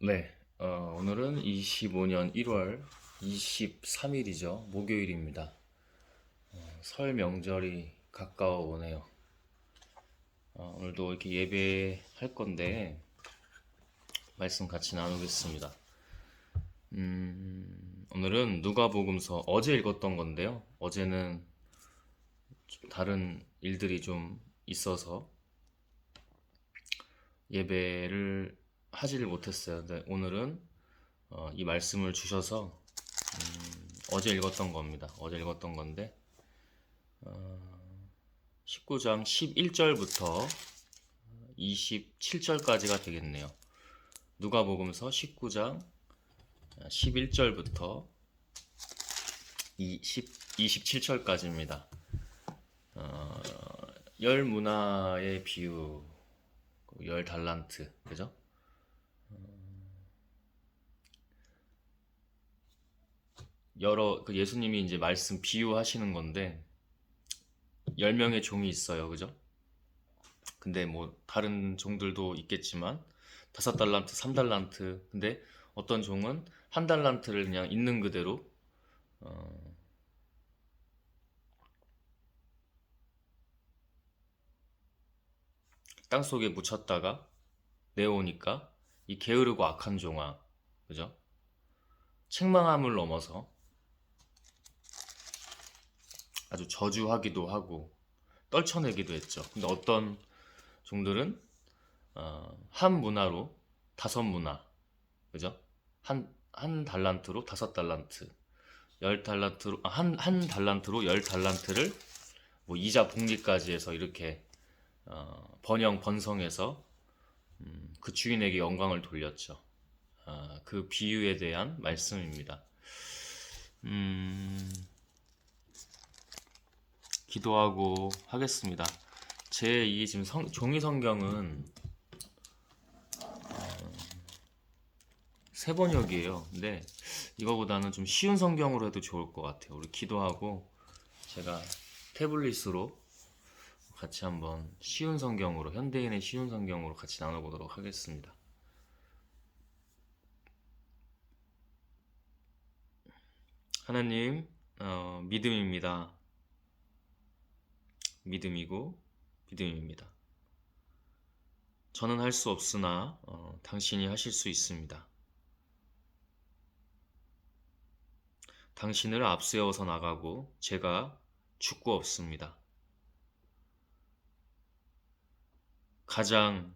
네, 오늘은 25년 1월 23일이죠. 목요일입니다. 설 명절이 가까워 오네요. 오늘도 이렇게 예배할 건데, 말씀 같이 나누겠습니다. 오늘은 누가복음서 어제 읽었던 건데요. 어제는 좀 다른 일들이 좀 있어서 예배를 하지를 못했어요. 근데 오늘은 이 말씀을 주셔서 어제 읽었던 겁니다. 어제 읽었던 건데 19장 11절부터 27절까지가 되겠네요. 누가복음서 19장 11절부터 27절까지입니다. 열 문화의 비유, 열 달란트, 그죠? 예수님이 이제 말씀 비유하시는 건데 10명의 종이 있어요, 그죠? 근데 뭐 다른 종들도 있겠지만 5달란트, 3달란트. 근데 어떤 종은 1달란트를 그냥 있는 그대로 땅속에 묻혔다가 내어오니까 이 게으르고 악한 종아, 그죠? 책망함을 넘어서 아주 저주하기도 하고 떨쳐내기도 했죠. 근데 어떤 종들은 한 문화로 5문화, 그죠? 한 달란트로 5달란트, 한 달란트로 10달란트를 뭐 이자 복리까지 해서 이렇게 번영 번성해서 그 주인에게 영광을 돌렸죠. 그 비유에 대한 말씀입니다. 기도하고 하겠습니다. 제 이 지금 종이 성경은 세 번역이에요. 근데 이거보다는 좀 쉬운 성경으로 해도 좋을 것 같아요. 우리 기도하고 제가 태블릿으로 같이 한번 쉬운 성경으로, 현대인의 쉬운 성경으로 같이 나눠보도록 하겠습니다. 하나님, 믿음입니다. 믿음이고 믿음입니다. 저는 할 수 없으나 당신이 하실 수 있습니다. 당신을 앞세워서 나가고 제가 죽고 없습니다. 가장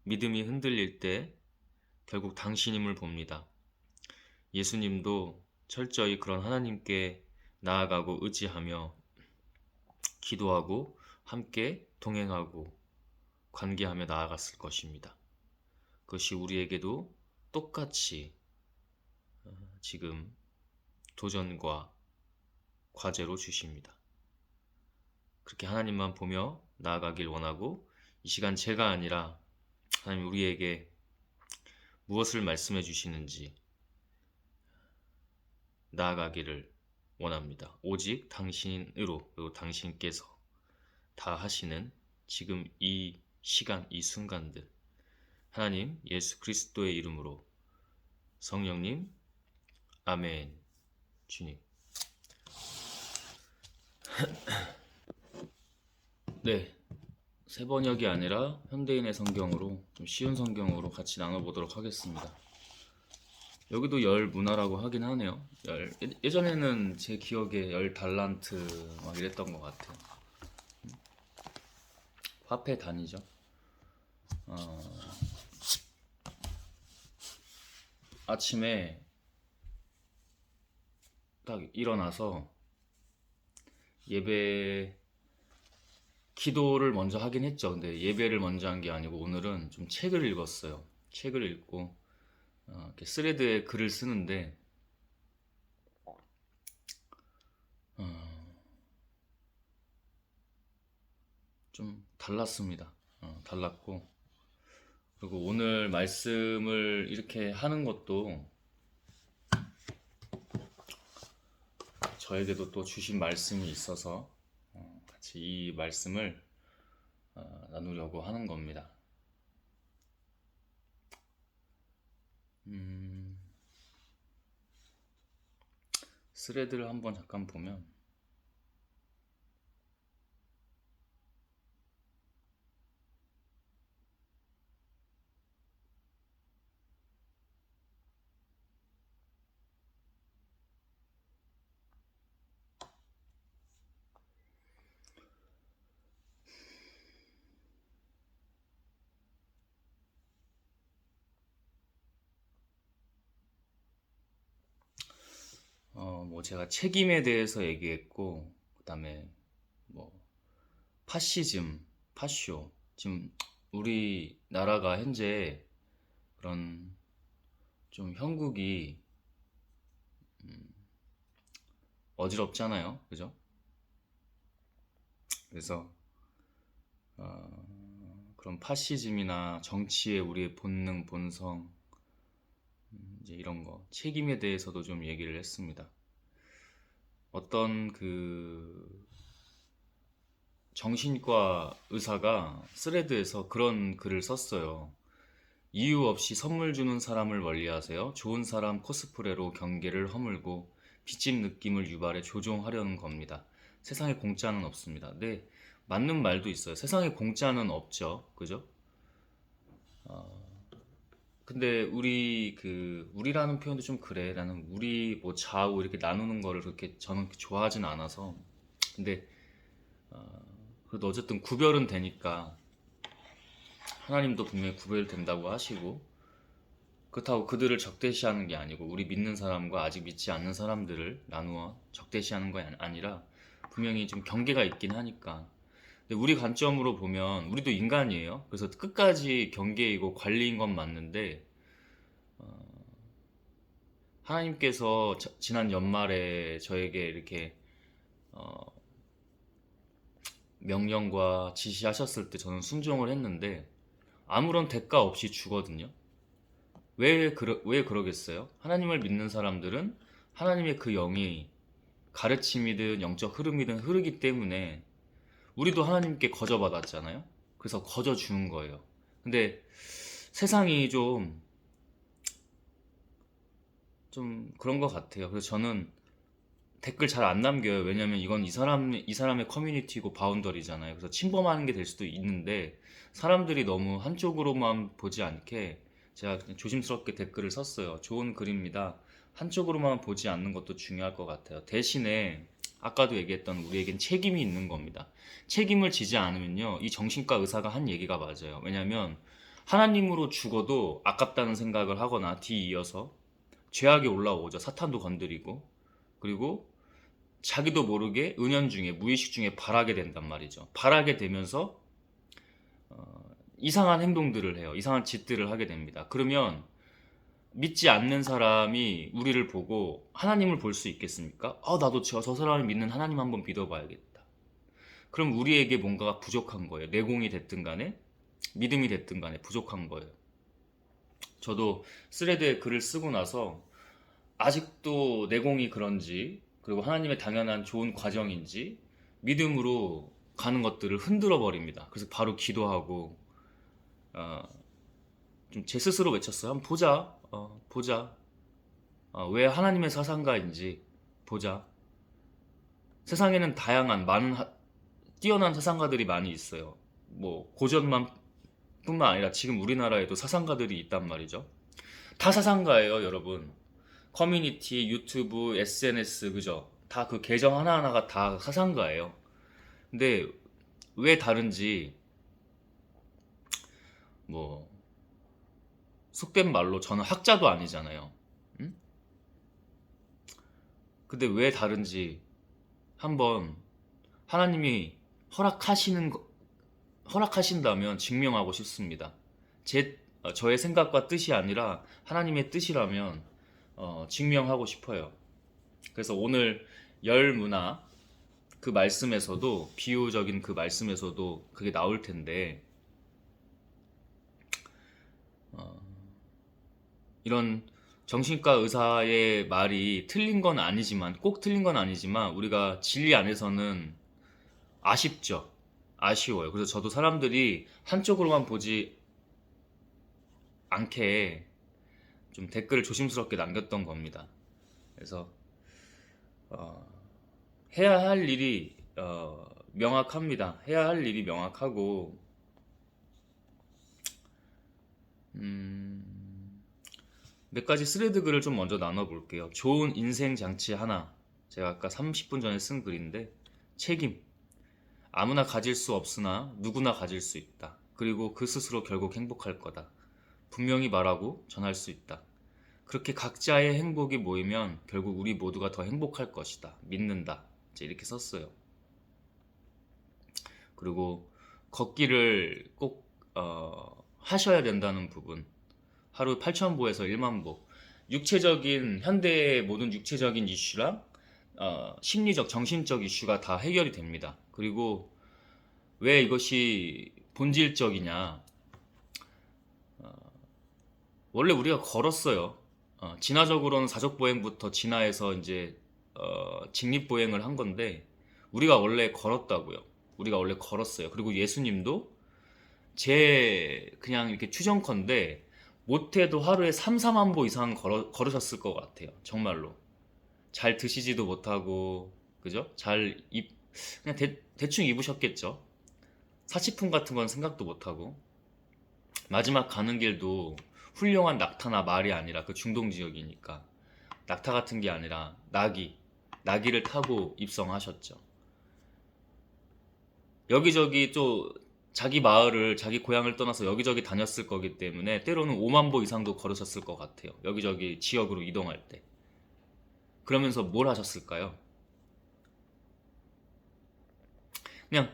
믿음이 흔들릴 때 결국 당신임을 봅니다. 예수님도 철저히 그런 하나님께 나아가고 의지하며 기도하고 함께 동행하고 관계하며 나아갔을 것입니다. 그것이 우리에게도 똑같이 지금 도전과 과제로 주십니다. 그렇게 하나님만 보며 나아가길 원하고 이 시간 제가 아니라 하나님 우리에게 무엇을 말씀해 주시는지 나아가기를 원합니다. 오직 당신으로 그리고 당신께서 다 하시는 지금 이 시간 이 순간들 하나님 예수 그리스도의 이름으로 성령님 아멘. 주님. 네, 세 번역이 아니라 현대인의 성경으로 좀 쉬운 성경으로 같이 나눠보도록 하겠습니다. 여기도 열 문화라고 하긴 하네요. 예전에는 제 기억에 10달란트 막 이랬던 것 같아요. 화폐 단위죠. 아침에 딱 일어나서 예배 기도를 먼저 하긴 했죠. 근데 예배를 먼저 한 게 아니고 오늘은 좀 책을 읽었어요. 책을 읽고 이렇게 스레드에 글을 쓰는데 좀 달랐습니다. 달랐고 그리고 오늘 말씀을 이렇게 하는 것도 저에게도 또 주신 말씀이 있어서 같이 이 말씀을 나누려고 하는 겁니다. 음, 스레드를 한번 잠깐 보면 뭐 제가 책임에 대해서 얘기했고 그다음에 뭐 파시즘, 파쇼 지금 우리나라가 현재 그런 좀 형국이 어지럽잖아요, 그죠? 그래서 그런 파시즘이나 정치의 우리의 본능, 본성 이제 이런 거 책임에 대해서도 좀 얘기를 했습니다. 어떤 그 정신과 의사가 스레드에서 그런 글을 썼어요. 이유 없이 선물 주는 사람을 멀리하세요. 좋은 사람 코스프레로 경계를 허물고 빚집 느낌을 유발해 조종하려는 겁니다. 세상에 공짜는 없습니다. 네, 맞는 말도 있어요. 세상에 공짜는 없죠. 그죠? 근데 우리라는 표현도 좀 그래. 나는 우리 뭐 좌우 이렇게 나누는 거를 그렇게 저는 좋아하진 않아서. 근데 그래도 어쨌든 구별은 되니까 하나님도 분명히 구별된다고 하시고 그렇다고 그들을 적대시하는 게 아니고 우리 믿는 사람과 아직 믿지 않는 사람들을 나누어 적대시하는 거 아니라 분명히 좀 경계가 있긴 하니까. 근데 우리 관점으로 보면 우리도 인간이에요. 그래서 끝까지 경계이고 관리인 건 맞는데 하나님께서 지난 연말에 저에게 이렇게 명령과 지시하셨을 때 저는 순종을 했는데 아무런 대가 없이 주거든요. 왜 그러겠어요? 하나님을 믿는 사람들은 하나님의 그 영이 가르침이든 영적 흐름이든 흐르기 때문에 우리도 하나님께 거저받았잖아요. 그래서 거저 주는 거예요. 근데 세상이 좀 그런 것 같아요. 그래서 저는 댓글 잘 안 남겨요. 왜냐면 이건 이 사람의 커뮤니티고 바운더리잖아요. 그래서 침범하는 게 될 수도 있는데 사람들이 너무 한쪽으로만 보지 않게 제가 그냥 조심스럽게 댓글을 썼어요. 좋은 글입니다. 한쪽으로만 보지 않는 것도 중요할 것 같아요. 대신에 아까도 얘기했던 우리에겐 책임이 있는 겁니다. 책임을 지지 않으면요. 이 정신과 의사가 한 얘기가 맞아요. 왜냐면 하나님으로 죽어도 아깝다는 생각을 하거나 뒤이어서 죄악이 올라오죠. 사탄도 건드리고. 그리고 자기도 모르게 은연중에 무의식 중에 바라게 된단 말이죠. 바라게 되면서 이상한 행동들을 해요. 이상한 짓들을 하게 됩니다. 그러면 믿지 않는 사람이 우리를 보고 하나님을 볼 수 있겠습니까? 나도 저 사람이 믿는 하나님 한번 믿어봐야겠다. 그럼 우리에게 뭔가가 부족한 거예요. 내공이 됐든 간에 믿음이 됐든 간에 부족한 거예요. 저도 스레드에 글을 쓰고 나서 아직도 내공이 그런지 그리고 하나님의 당연한 좋은 과정인지 믿음으로 가는 것들을 흔들어 버립니다. 그래서 바로 기도하고 좀 제 스스로 외쳤어요. 한번 보자. 보자. 왜 하나님의 사상가인지 보자. 세상에는 다양한 많은 뛰어난 사상가들이 많이 있어요. 뭐 고전만 뿐만 아니라 지금 우리나라에도 사상가들이 있단 말이죠. 다 사상가예요, 여러분. 커뮤니티, 유튜브, SNS, 그죠? 다 그 계정 하나하나가 다 사상가예요. 근데 왜 다른지, 뭐, 속된 말로 저는 학자도 아니잖아요. 응? 근데 왜 다른지 한번 하나님이 허락하신다면 증명하고 싶습니다. 저의 생각과 뜻이 아니라 하나님의 뜻이라면 증명하고 싶어요. 그래서 오늘 열 문화 그 말씀에서도 비유적인 그 말씀에서도 그게 나올 텐데 이런 정신과 의사의 말이 틀린 건 아니지만 꼭 틀린 건 아니지만 우리가 진리 안에서는 아쉽죠. 아쉬워요. 그래서 저도 사람들이 한쪽으로만 보지 않게 좀 댓글을 조심스럽게 남겼던 겁니다. 그래서 어, 해야 할 일이 명확합니다. 해야 할 일이 명확하고 몇 가지 스레드 글을 좀 먼저 나눠볼게요. 좋은 인생 장치 하나. 제가 아까 30분 전에 쓴 글인데 책임. 아무나 가질 수 없으나 누구나 가질 수 있다. 그리고 그 스스로 결국 행복할 거다. 분명히 말하고 전할 수 있다. 그렇게 각자의 행복이 모이면 결국 우리 모두가 더 행복할 것이다. 믿는다. 이제 이렇게 썼어요. 그리고 걷기를 꼭 하셔야 된다는 부분. 하루 8,000보에서 1만 보. 육체적인 현대의 모든 육체적인 이슈랑 심리적, 정신적 이슈가 다 해결이 됩니다. 그리고 왜 이것이 본질적이냐? 원래 우리가 걸었어요. 진화적으로는 사족보행부터 진화해서 이제 직립보행을 한 건데 우리가 원래 걸었다고요. 우리가 원래 걸었어요. 그리고 예수님도 제 그냥 이렇게 추정컨대 못해도 하루에 3, 4만 보 이상 걸으셨을 것 같아요. 정말로. 잘 드시지도 못하고, 그죠? 그냥 대충 입으셨겠죠? 사치품 같은 건 생각도 못하고. 마지막 가는 길도 훌륭한 낙타나 말이 아니라 그 중동 지역이니까. 낙타 같은 게 아니라 나기를 타고 입성하셨죠. 여기저기 또 자기 마을을, 자기 고향을 떠나서 여기저기 다녔을 거기 때문에 때로는 5만 보 이상도 걸으셨을 것 같아요. 여기저기 지역으로 이동할 때. 그러면서 뭘 하셨을까요? 그냥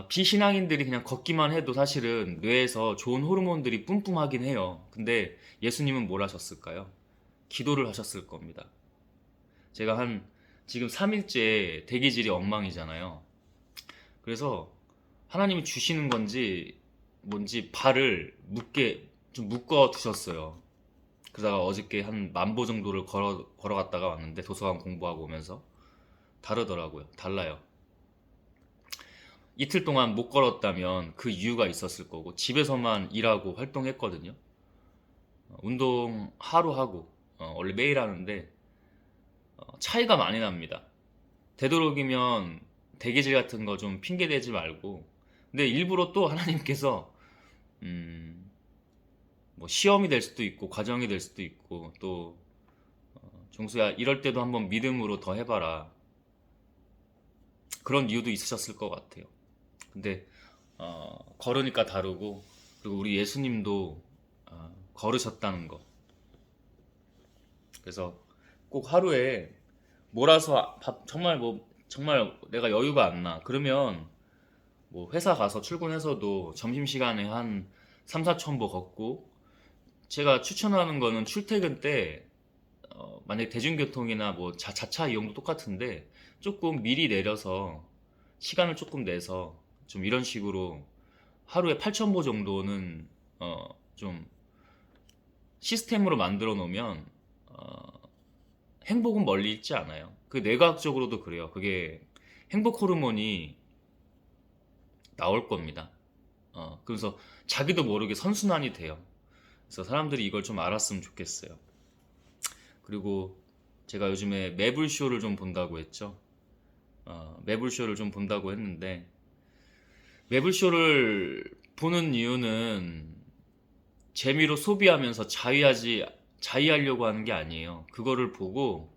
비신앙인들이 그냥 걷기만 해도 사실은 뇌에서 좋은 호르몬들이 뿜뿜하긴 해요. 근데 예수님은 뭘 하셨을까요? 기도를 하셨을 겁니다. 제가 지금 3일째 대기질이 엉망이잖아요. 그래서 하나님이 주시는 건지 뭔지 발을 좀 묶어 두셨어요. 그러다가 어저께 한 10,000보 정도를 걸어갔다가 왔는데 도서관 공부하고 오면서 다르더라고요. 달라요. 이틀 동안 못 걸었다면 그 이유가 있었을 거고 집에서만 일하고 활동했거든요. 운동 하루 하고 원래 매일 하는데 차이가 많이 납니다. 되도록이면 대기질 같은 거 좀 핑계 대지 말고 근데 일부러 또 하나님께서 뭐 시험이 될 수도 있고 과정이 될 수도 있고 또 종수야 이럴 때도 한번 믿음으로 더 해봐라 그런 이유도 있으셨을 것 같아요. 근데 걸으니까 다르고 그리고 우리 예수님도 걸으셨다는 거. 그래서 꼭 하루에 몰아서 정말 내가 여유가 안 나. 그러면 뭐 회사 가서 출근해서도 점심시간에 한 3, 4천 보 걷고 제가 추천하는 거는 출퇴근 때 만약 대중교통이나 뭐 자차 이용도 똑같은데 조금 미리 내려서 시간을 조금 내서 좀 이런 식으로 하루에 8,000보 정도는 좀 시스템으로 만들어 놓으면 행복은 멀리 있지 않아요. 그 뇌과학적으로도 그래요. 그게 행복 호르몬이 나올 겁니다. 그래서 자기도 모르게 선순환이 돼요. 그래서 사람들이 이걸 좀 알았으면 좋겠어요. 그리고 제가 요즘에 매불쇼를 좀 본다고 했죠. 매불쇼를 좀 본다고 했는데 매불쇼를 보는 이유는 재미로 소비하면서 자위하려고 하는 게 아니에요. 그거를 보고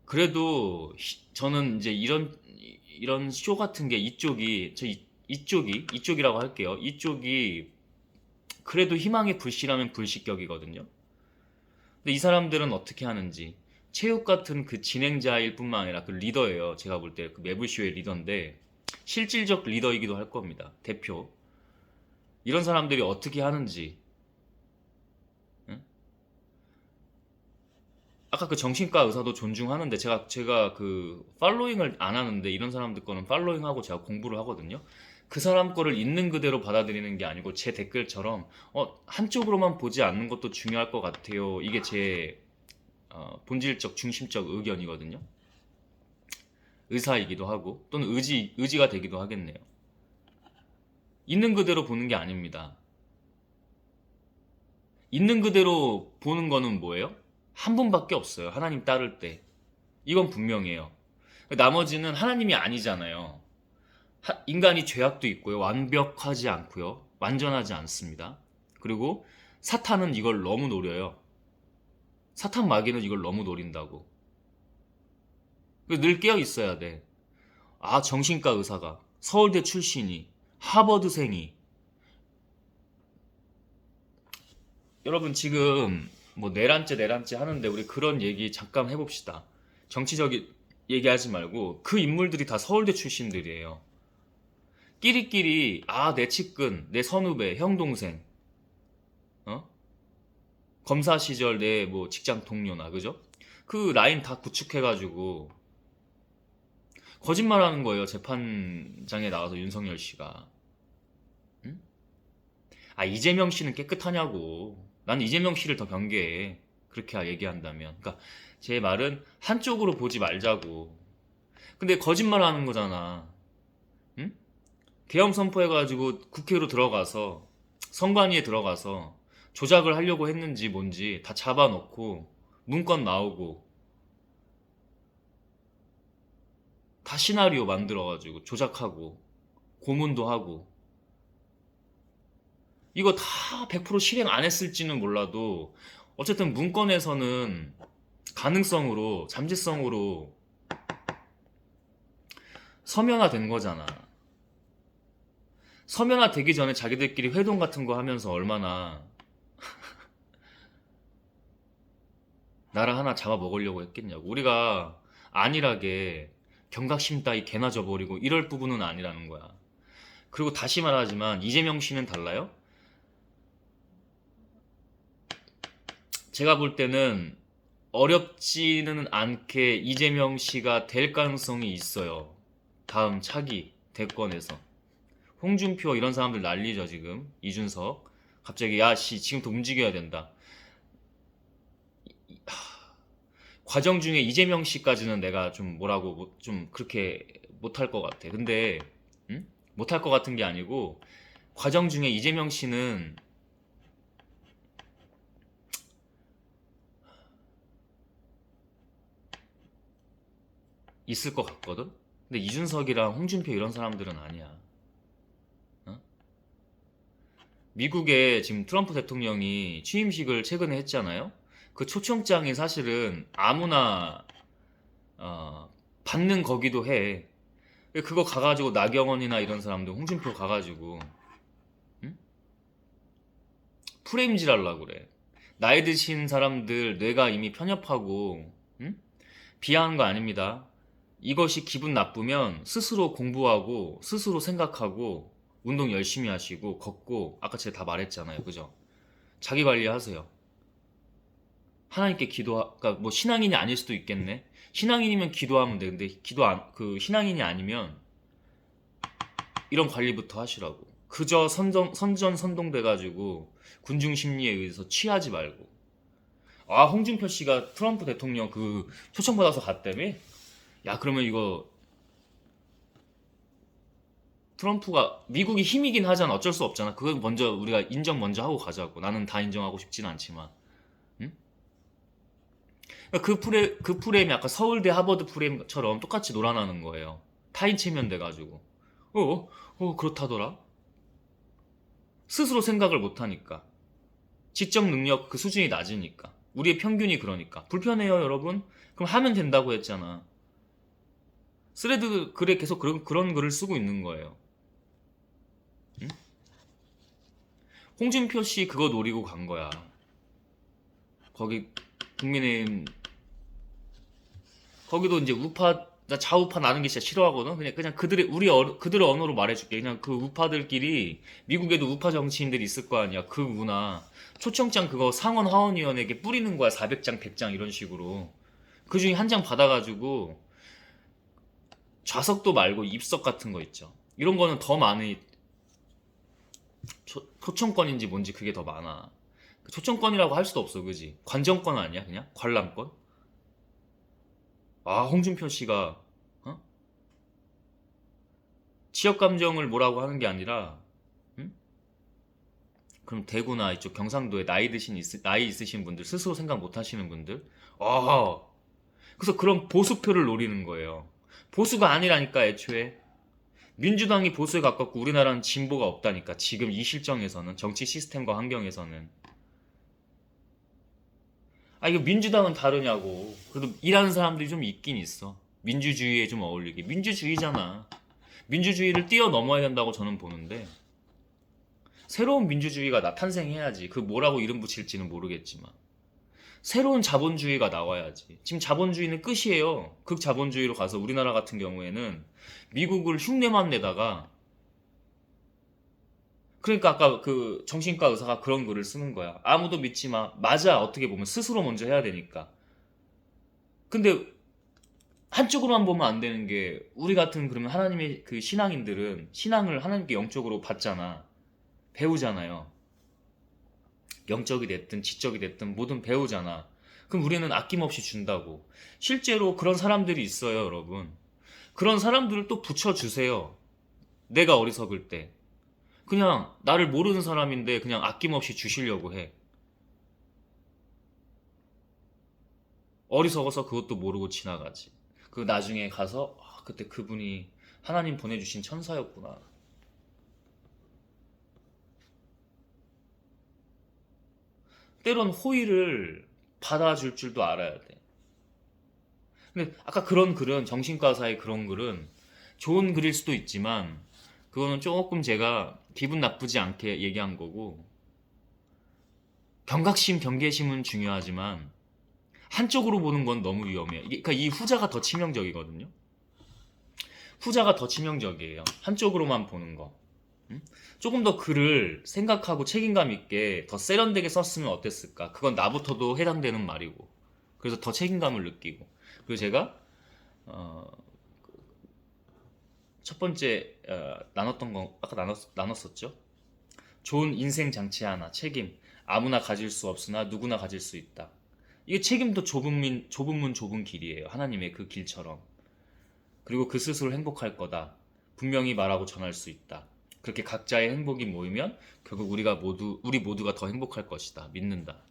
그래도 저는 이제 이런 쇼 같은 게 이쪽이라고 할게요. 이쪽이 그래도 희망의 불씨라면 불씨격이거든요. 근데 이 사람들은 어떻게 하는지 체육 같은 그 진행자일 뿐만 아니라 그 리더예요. 제가 볼 때 그 매불쇼의 리더인데 실질적 리더이기도 할 겁니다. 대표. 이런 사람들이 어떻게 하는지. 응? 아까 그 정신과 의사도 존중하는데 제가 그 팔로잉을 안 하는데 이런 사람들 거는 팔로잉하고 제가 공부를 하거든요. 그 사람 거를 있는 그대로 받아들이는 게 아니고 제 댓글처럼 한쪽으로만 보지 않는 것도 중요할 것 같아요. 이게 제 본질적 중심적 의견이거든요. 의사이기도 하고 또는 의지가 되기도 하겠네요. 있는 그대로 보는 게 아닙니다. 있는 그대로 보는 거는 뭐예요? 한 분밖에 없어요. 하나님 따를 때. 이건 분명해요. 나머지는 하나님이 아니잖아요. 인간이 죄악도 있고요. 완벽하지 않고요. 완전하지 않습니다. 그리고 사탄은 이걸 너무 노려요. 사탄 마귀는 이걸 너무 노린다고. 늘 깨어 있어야 돼. 아, 정신과 의사가, 서울대 출신이, 하버드생이. 여러분 지금 뭐 내란죄 하는데 우리 그런 얘기 잠깐 해봅시다. 정치적인 얘기하지 말고 그 인물들이 다 서울대 출신들이에요. 끼리끼리 내 측근, 내 선후배, 형 동생, 어? 검사 시절 내 뭐 직장 동료나 그죠? 그 라인 다 구축해가지고 거짓말하는 거예요. 재판장에 나와서 윤석열 씨가. 응? 이재명 씨는 깨끗하냐고. 난 이재명 씨를 더 경계해. 그렇게 얘기한다면. 그러니까 제 말은 한쪽으로 보지 말자고. 근데 거짓말하는 거잖아. 응? 계엄 선포해가지고 국회로 들어가서 선관위에 들어가서 조작을 하려고 했는지 뭔지 다 잡아놓고 문건 나오고 다 시나리오 만들어가지고 조작하고 고문도 하고 이거 다 100% 실행 안 했을지는 몰라도 어쨌든 문건에서는 가능성으로 잠재성으로 서면화된 거잖아. 서면화되기 전에 자기들끼리 회동 같은 거 하면서 얼마나 나라 하나 잡아먹으려고 했겠냐고. 우리가 안일하게 경각심 따위 개나 져버리고 이럴 부분은 아니라는 거야. 그리고 다시 말하지만 이재명 씨는 달라요? 제가 볼 때는 어렵지는 않게 이재명 씨가 될 가능성이 있어요. 다음 차기 대권에서. 홍준표 이런 사람들 난리죠 지금. 이준석 갑자기 야씨 지금부터 움직여야 된다. 과정 중에 이재명 씨까지는 내가 좀 뭐라고 좀 그렇게 못할 것 같아. 근데 못할 것 같은 게 아니고 과정 중에 이재명 씨는 있을 것 같거든. 근데 이준석이랑 홍준표 이런 사람들은 아니야. 어? 미국에 지금 트럼프 대통령이 취임식을 최근에 했잖아요. 그 초청장이 사실은 아무나 받는 거기도 해. 그거 가가지고 나경원이나 이런 사람들 홍준표 가가지고 응? 프레임질 하려고 그래. 나이 드신 사람들 뇌가 이미 편협하고 응? 비하하는 거 아닙니다. 이것이 기분 나쁘면 스스로 공부하고 스스로 생각하고 운동 열심히 하시고 걷고 아까 제가 다 말했잖아요. 그죠? 자기 관리하세요. 하나님께 그러니까 뭐 신앙인이 아닐 수도 있겠네. 신앙인이면 기도하면 돼. 근데 그 신앙인이 아니면 이런 관리부터 하시라고. 그저 선동돼가지고 군중 심리에 의해서 취하지 말고. 홍준표 씨가 트럼프 대통령 그 초청받아서 갔다며? 야, 그러면 이거 트럼프가 미국이 힘이긴 하잖아. 어쩔 수 없잖아. 그건 먼저 우리가 인정 먼저 하고 가자고. 나는 다 인정하고 싶진 않지만. 응? 그러니까 그 프레임이 아까 서울대 하버드 프레임처럼 똑같이 놀아나는 거예요. 타인 체면돼가지고. 그렇다더라. 스스로 생각을 못하니까. 지적 능력 그 수준이 낮으니까. 우리의 평균이 그러니까. 불편해요, 여러분? 그럼 하면 된다고 했잖아. 스레드 글에 계속 그런 글을 쓰고 있는 거예요. 응? 홍준표 씨 그거 노리고 간 거야. 거기 국민의힘 거기도 이제 나 좌우파 나는 게 진짜 싫어하거든. 그냥 그들의 언어로 말해줄게. 그냥 그 우파들끼리 미국에도 우파 정치인들이 있을 거 아니야. 그 문화 초청장 그거 상원 하원의원에게 뿌리는 거야. 400장, 100장 이런 식으로. 그 중에 한 장 받아가지고 좌석도 말고 입석 같은 거 있죠. 이런 거는 더 많이 초청권인지 뭔지 그게 더 많아. 초청권이라고 할 수도 없어, 그지? 관정권 아니야, 그냥 관람권? 홍준표 씨가 지역 감정을 뭐라고 하는 게 아니라 그럼 대구나 이쪽 경상도에 나이 있으신 분들, 스스로 생각 못 하시는 분들, 그래서 그런 보수표를 노리는 거예요. 보수가 아니라니까 애초에. 민주당이 보수에 가깝고 우리나라는 진보가 없다니까. 지금 이 실정에서는, 정치 시스템과 환경에서는. 이거 민주당은 다르냐고. 그래도 일하는 사람들이 좀 있긴 있어. 민주주의에 좀 어울리게. 민주주의잖아. 민주주의를 뛰어넘어야 된다고 저는 보는데, 새로운 민주주의가 탄생해야지. 그 뭐라고 이름 붙일지는 모르겠지만 새로운 자본주의가 나와야지. 지금 자본주의는 끝이에요. 극자본주의로 가서 우리나라 같은 경우에는 미국을 흉내만 내다가, 그러니까 아까 그 정신과 의사가 그런 글을 쓰는 거야. 아무도 믿지 마. 맞아. 어떻게 보면 스스로 먼저 해야 되니까. 근데 한쪽으로만 보면 안 되는 게, 우리 같은 그러면 하나님의 그 신앙인들은 신앙을 하나님께 영적으로 받잖아. 배우잖아요. 영적이 됐든 지적이 됐든 뭐든 배우잖아. 그럼 우리는 아낌없이 준다고. 실제로 그런 사람들이 있어요, 여러분. 그런 사람들을 또 붙여주세요. 내가 어리석을 때. 그냥 나를 모르는 사람인데 그냥 아낌없이 주시려고 해. 어리석어서 그것도 모르고 지나가지. 그 나중에 가서 그때 그분이 하나님 보내주신 천사였구나. 때론 호의를 받아줄 줄도 알아야 돼. 근데 아까 그런 글은, 정신과사의 그런 글은 좋은 글일 수도 있지만 그거는 조금 제가 기분 나쁘지 않게 얘기한 거고, 경각심, 경계심은 중요하지만 한쪽으로 보는 건 너무 위험해요. 그러니까 이 후자가 더 치명적이거든요. 후자가 더 치명적이에요. 한쪽으로만 보는 거. 음? 조금 더 글을 생각하고 책임감 있게 더 세련되게 썼으면 어땠을까? 그건 나부터도 해당되는 말이고. 그래서 더 책임감을 느끼고. 그리고 제가 어, 첫 번째 나눴던 거 아까 나눴었죠. 좋은 인생 장치 하나, 책임. 아무나 가질 수 없으나 누구나 가질 수 있다. 이게 책임도 좁은 문 좁은 길이에요. 하나님의 그 길처럼. 그리고 그 스스로 행복할 거다. 분명히 말하고 전할 수 있다. 그렇게 각자의 행복이 모이면 결국 우리 모두가 더 행복할 것이다. 믿는다.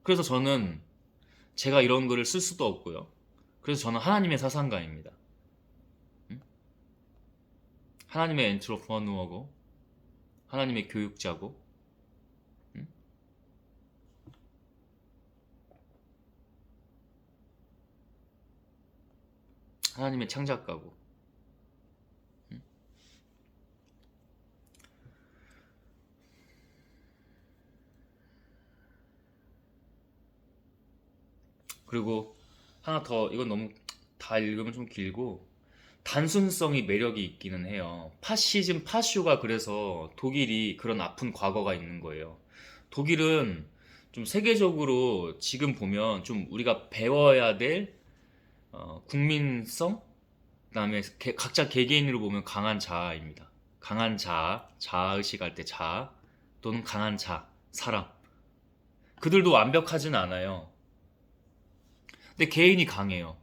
그래서 저는 제가 이런 글을 쓸 수도 없고요. 그래서 저는 하나님의 사상가입니다. 하나님의 엔트로퍼누어고, 하나님의 교육자고, 하나님의 창작가고. 그리고 하나 더, 이건 너무 다 읽으면 좀 길고, 단순성이 매력이 있기는 해요. 파시즘, 파쇼가 그래서 독일이 그런 아픈 과거가 있는 거예요. 독일은 좀 세계적으로 지금 보면 좀 우리가 배워야 될 국민성, 그다음에 각자 개개인으로 보면 강한 자아입니다. 강한 자아, 자아의식할 때 자아, 또는 강한 사람. 그들도 완벽하진 않아요. 근데 개인이 강해요.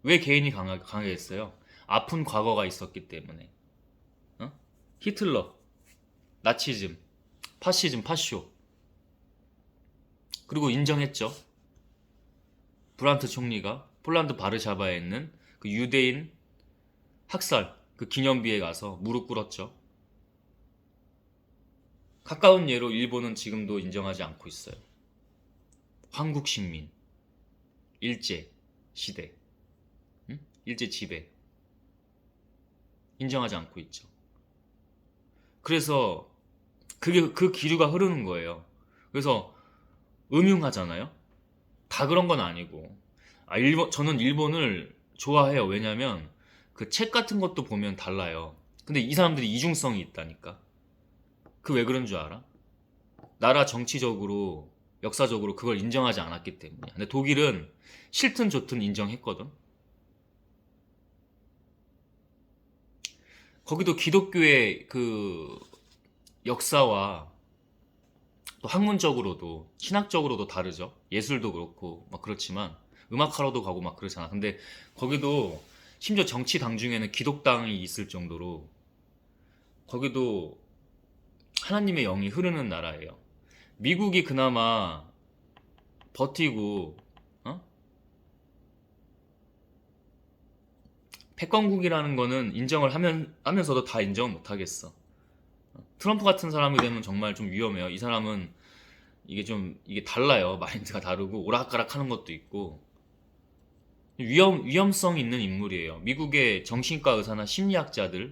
왜 개인이 강하겠어요? 아픈 과거가 있었기 때문에. 어? 히틀러, 나치즘, 파시즘, 파쇼. 그리고 인정했죠. 브란트 총리가 폴란드 바르샤바에 있는 그 유대인 학살 그 기념비에 가서 무릎 꿇었죠. 가까운 예로 일본은 지금도 인정하지 않고 있어요. 황국 식민, 일제 시대, 일제 지배 인정하지 않고 있죠. 그래서 그게 그 기류가 흐르는 거예요. 그래서 음흉하잖아요. 다 그런 건 아니고. 저는 일본을 좋아해요. 왜냐면 그 책 같은 것도 보면 달라요. 근데 이 사람들이 이중성이 있다니까. 그 왜 그런 줄 알아? 나라 정치적으로, 역사적으로 그걸 인정하지 않았기 때문이야. 근데 독일은 싫든 좋든 인정했거든. 거기도 기독교의 그 역사와 또 학문적으로도 신학적으로도 다르죠. 예술도 그렇고 막 그렇지만 음악하러도 가고 막 그러잖아. 근데 거기도 심지어 정치당 중에는 기독당이 있을 정도로 거기도 하나님의 영이 흐르는 나라예요. 미국이 그나마 버티고 패권국이라는 거는 인정을 하면서도 다 인정을 못하겠어. 트럼프 같은 사람이 되면 정말 좀 위험해요. 이 사람은 이게 달라요. 마인드가 다르고 오락가락 하는 것도 있고 위험성 있는 인물이에요. 미국의 정신과 의사나 심리학자들이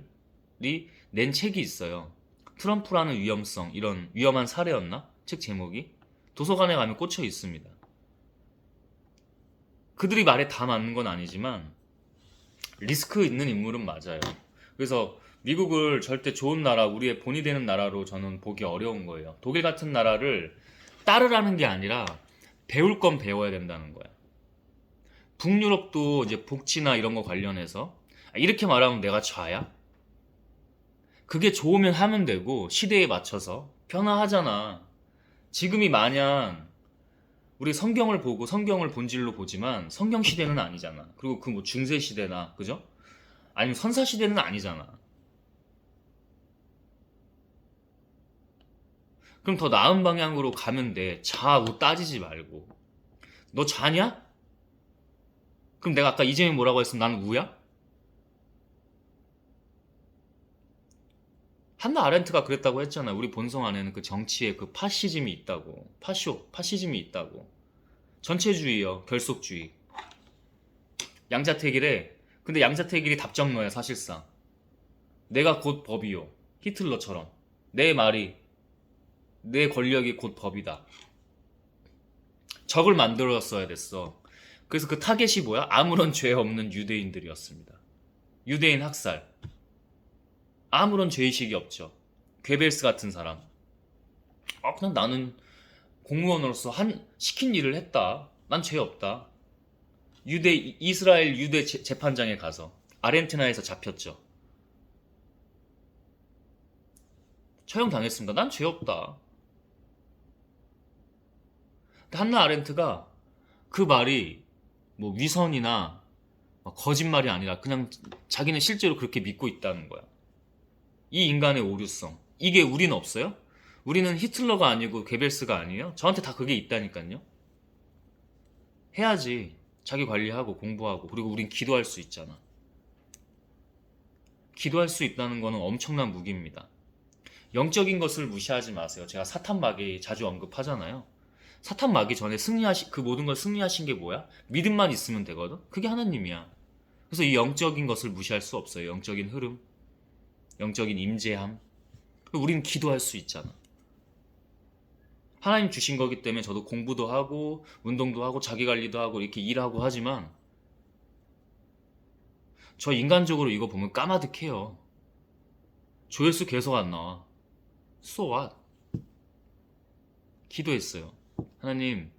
낸 책이 있어요. 트럼프라는 위험성, 이런 위험한 사례였나? 책 제목이? 도서관에 가면 꽂혀 있습니다. 그들이 말에 다 맞는 건 아니지만 리스크 있는 인물은 맞아요. 그래서 미국을 절대 좋은 나라, 우리의 본이 되는 나라로 저는 보기 어려운 거예요. 독일 같은 나라를 따르라는 게 아니라 배울 건 배워야 된다는 거야. 북유럽도 이제 복지나 이런 거 관련해서 이렇게 말하면 내가 좌야? 그게 좋으면 하면 되고 시대에 맞춰서 편하하잖아. 지금이 마냥 우리 성경을 보고 성경을 본질로 보지만 성경 시대는 아니잖아. 그리고 그 뭐 중세 시대나 그죠? 아니면 선사 시대는 아니잖아. 그럼 더 나은 방향으로 가면 돼. 좌우 따지지 말고. 너 좌냐? 그럼 내가 아까 이재명이 뭐라고 했으면 나는 우야? 한나 아렌트가 그랬다고 했잖아. 우리 본성 안에는 그 정치에 그 파시즘이 있다고. 파시즘이 있다고. 전체주의요. 결속주의. 양자택일에. 근데 양자택일이 답정너야 사실상. 내가 곧 법이요. 히틀러처럼. 내 말이, 내 권력이 곧 법이다. 적을 만들었어야 됐어. 그래서 그 타겟이 뭐야? 아무런 죄 없는 유대인들이었습니다. 유대인 학살. 아무런 죄의식이 없죠. 괴벨스 같은 사람. 그냥 나는 공무원으로서 시킨 일을 했다. 난 죄 없다. 이스라엘 유대 재판장에 가서 아르헨티나에서 잡혔죠. 처형 당했습니다. 난 죄 없다. 한나 아렌트가 그 말이 뭐 위선이나 거짓말이 아니라 그냥 자기는 실제로 그렇게 믿고 있다는 거야. 이 인간의 오류성. 이게 우리는 없어요? 우리는 히틀러가 아니고 괴벨스가 아니에요? 저한테 다 그게 있다니까요. 해야지. 자기 관리하고 공부하고 그리고 우린 기도할 수 있잖아. 기도할 수 있다는 거는 엄청난 무기입니다. 영적인 것을 무시하지 마세요. 제가 사탄 마귀 자주 언급하잖아요. 사탄 마귀 전에 그 모든 걸 승리하신 게 뭐야? 믿음만 있으면 되거든? 그게 하나님이야. 그래서 이 영적인 것을 무시할 수 없어요. 영적인 흐름, 영적인 임재함. 우리는 기도할 수 있잖아. 하나님 주신 거기 때문에 저도 공부도 하고 운동도 하고 자기관리도 하고 이렇게 일하고 하지만 저 인간적으로 이거 보면 까마득해요. 조회수 계속 안 나와. So what? 기도했어요. 하나님,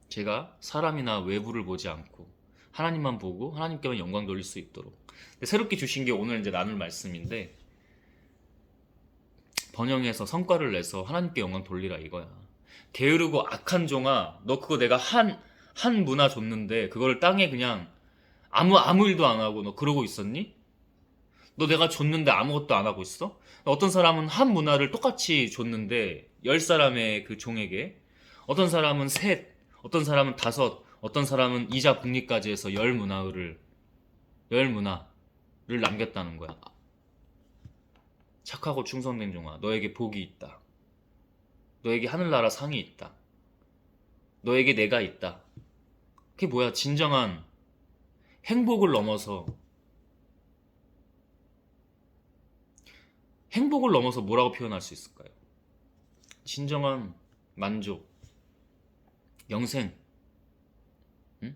제가 사람이나 외부를 보지 않고 하나님만 보고 하나님께만 영광 돌릴 수 있도록. 새롭게 주신 게 오늘 이제 나눌 말씀인데 번영해서 성과를 내서 하나님께 영광 돌리라 이거야. 게으르고 악한 종아, 너 그거 내가 한 문화 줬는데 그걸 땅에 그냥 아무 일도 안 하고 너 그러고 있었니? 너 내가 줬는데 아무것도 안 하고 있어? 어떤 사람은 한 문화를 똑같이 줬는데 10사람의 그 종에게, 어떤 사람은 셋, 어떤 사람은 다섯, 어떤 사람은 이자 국리까지 해서 열 문화를 남겼다는 거야. 착하고 충성된 종아, 너에게 복이 있다. 너에게 하늘나라 상이 있다. 너에게 내가 있다. 그게 뭐야? 진정한 행복을 넘어서 뭐라고 표현할 수 있을까요? 진정한 만족, 영생. 응?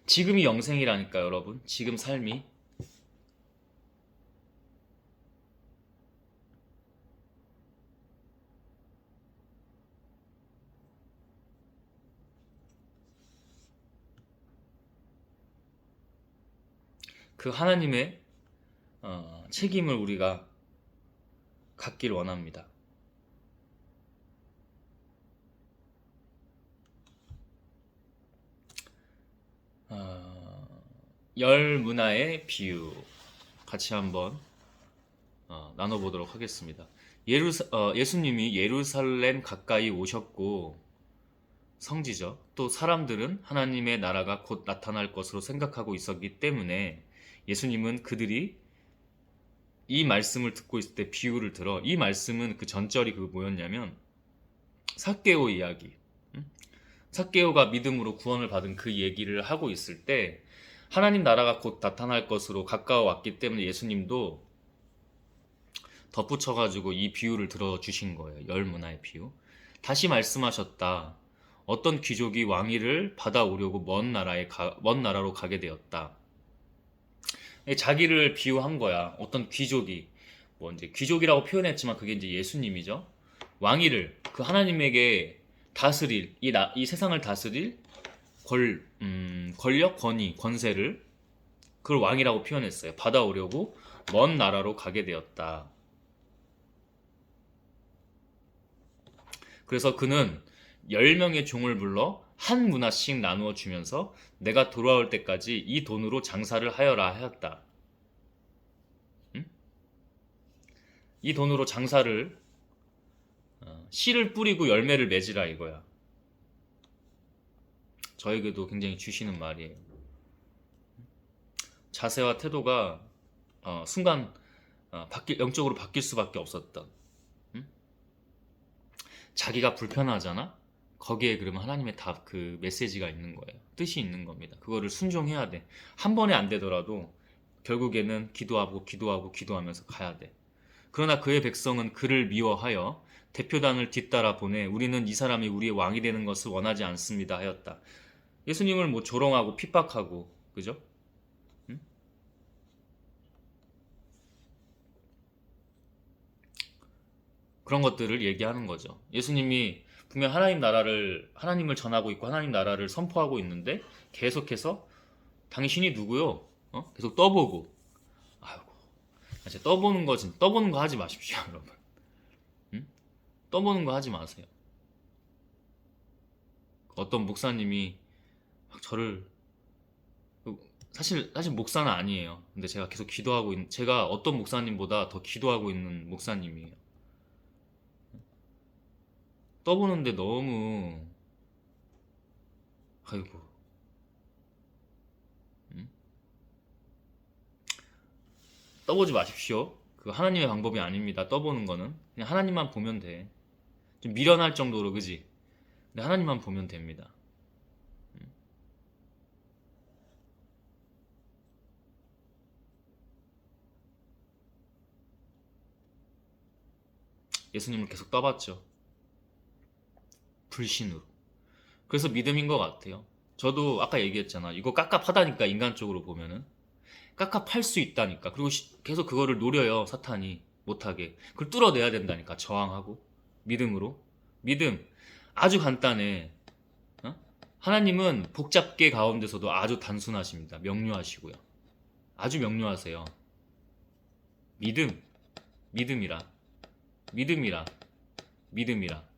지금이 영생이라니까 여러분. 지금 삶이. 그 하나님의 책임을 우리가 갖길 원합니다. 열 문화의 비유 같이 한번 나눠보도록 하겠습니다. 예수님이 예루살렘 가까이 오셨고, 성지죠. 또 사람들은 하나님의 나라가 곧 나타날 것으로 생각하고 있었기 때문에 예수님은 그들이 이 말씀을 듣고 있을 때 비유를 들어, 이 말씀은 그 전절이 뭐였냐면 삭개오 이야기. 삭개오가 믿음으로 구원을 받은 그 얘기를 하고 있을 때 하나님 나라가 곧 나타날 것으로 가까워 왔기 때문에 예수님도 덧붙여가지고 이 비유를 들어주신 거예요. 열 문화의 비유. 다시 말씀하셨다. 어떤 귀족이 왕위를 받아오려고 먼 나라로 가게 되었다. 자기를 비유한 거야. 어떤 귀족이, 뭐 이제 귀족이라고 표현했지만 그게 이제 예수님이죠. 왕위를, 그 하나님에게 다스릴, 이 세상을 다스릴 권력, 권위, 권세를 그걸 왕이라고 표현했어요. 받아오려고 먼 나라로 가게 되었다. 그래서 그는 10명의 종을 불러 한 문화씩 나누어 주면서 내가 돌아올 때까지 이 돈으로 장사를 하여라 하였다. 응? 이 돈으로 장사를, 씨를 뿌리고 열매를 맺으라 이거야. 저에게도 굉장히 주시는 말이에요. 자세와 태도가 순간 영적으로 바뀔 수밖에 없었던. 응? 자기가 불편하잖아? 거기에 그러면 하나님의 답, 그 메시지가 있는 거예요. 뜻이 있는 겁니다. 그거를 순종해야 돼. 한 번에 안 되더라도 결국에는 기도하면서 가야 돼. 그러나 그의 백성은 그를 미워하여 대표단을 뒤따라 보내 우리는 이 사람이 우리의 왕이 되는 것을 원하지 않습니다 하였다. 예수님을 뭐 조롱하고 핍박하고, 그죠? 응? 그런 것들을 얘기하는 거죠. 예수님이 분명 하나님을 전하고 있고 하나님 나라를 선포하고 있는데 계속해서 당신이 누구요? 계속 떠보고. 아이고, 이제 떠보는 거 하지 마십시오, 여러분. 응? 떠보는 거 하지 마세요. 어떤 목사님이 막 저를, 사실 목사는 아니에요. 근데 제가 계속 제가 어떤 목사님보다 더 기도하고 있는 목사님이에요. 떠보는데 너무, 아이고, 응? 떠보지 마십시오. 그 하나님의 방법이 아닙니다. 떠보는 거는 그냥 하나님만 보면 돼. 좀 미련할 정도로, 그지? 근데 하나님만 보면 됩니다. 예수님을 계속 떠봤죠. 불신으로. 그래서 믿음인 것 같아요. 저도 아까 얘기했잖아. 이거 깝깝하다니까, 인간적으로 보면은. 깝깝할 수 있다니까. 그리고 계속 그거를 노려요, 사탄이. 못하게. 그걸 뚫어내야 된다니까, 저항하고. 믿음으로. 믿음. 아주 간단해. 어? 하나님은 복잡계 가운데서도 아주 단순하십니다. 명료하시고요. 아주 명료하세요. 믿음. 믿음이라. 믿음이라. 믿음이라.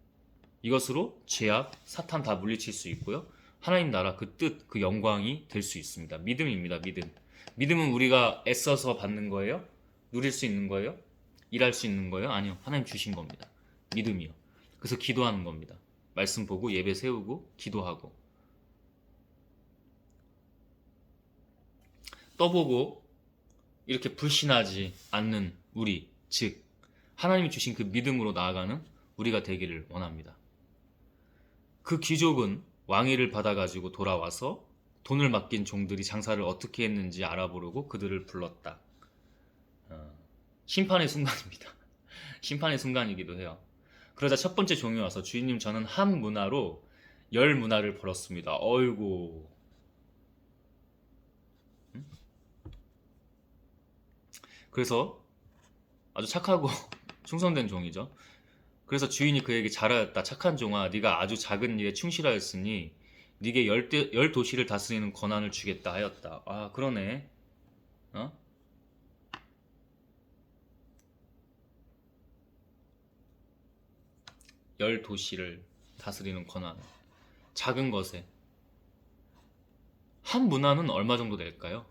이것으로 죄악, 사탄 다 물리칠 수 있고요. 하나님 나라 그 뜻, 그 영광이 될 수 있습니다. 믿음입니다. 믿음. 믿음은 우리가 애써서 받는 거예요? 누릴 수 있는 거예요? 일할 수 있는 거예요? 아니요. 하나님 주신 겁니다. 믿음이요. 그래서 기도하는 겁니다. 말씀 보고 예배 세우고 기도하고 떠보고 이렇게 불신하지 않는 우리, 즉 하나님이 주신 그 믿음으로 나아가는 우리가 되기를 원합니다. 그 귀족은 왕위를 받아가지고 돌아와서 돈을 맡긴 종들이 장사를 어떻게 했는지 알아보려고 그들을 불렀다. 심판의 순간입니다. 심판의 순간이기도 해요. 그러자 첫 번째 종이 와서 주인님, 저는 한 문화로 10문화를 벌었습니다. 어이구. 그래서 아주 착하고 충성된 종이죠. 그래서 주인이 그에게 잘하였다. 착한 종아, 네가 아주 작은 일에 충실하였으니 네게 열 도시를 다스리는 권한을 주겠다 하였다. 아, 그러네. 어? 열 도시를 다스리는 권한. 작은 것에 한 문화는 얼마 정도 될까요?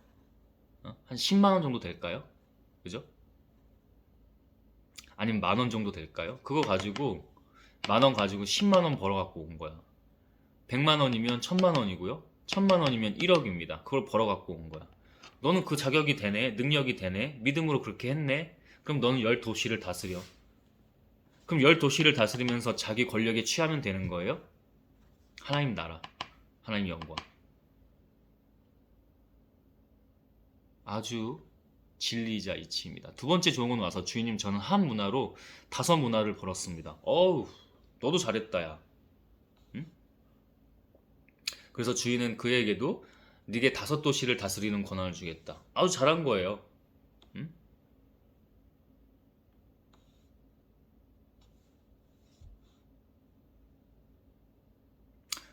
한 10만 원 정도 될까요? 그죠? 아니면 10,000원 정도 될까요? 그거 가지고 10,000원 가지고 10만 원 벌어 갖고 온 거야. 100만 원이면 1000만 원이고요. 1000만 원이면 1억입니다. 그걸 벌어 갖고 온 거야. 너는 그 자격이 되네, 능력이 되네, 믿음으로 그렇게 했네. 그럼 너는 10도시를 다스려. 그럼 10도시를 다스리면서 자기 권력에 취하면 되는 거예요? 하나님 나라, 하나님 영광. 아주 진리이자 이치입니다. 두 번째 조언은 와서 주인님 저는 한 문화로 5문화를 벌었습니다. 어우, 너도 잘했다 야. 응? 그래서 주인은 그에게도 네게 5도시를 다스리는 권한을 주겠다. 아주 잘한 거예요. 응?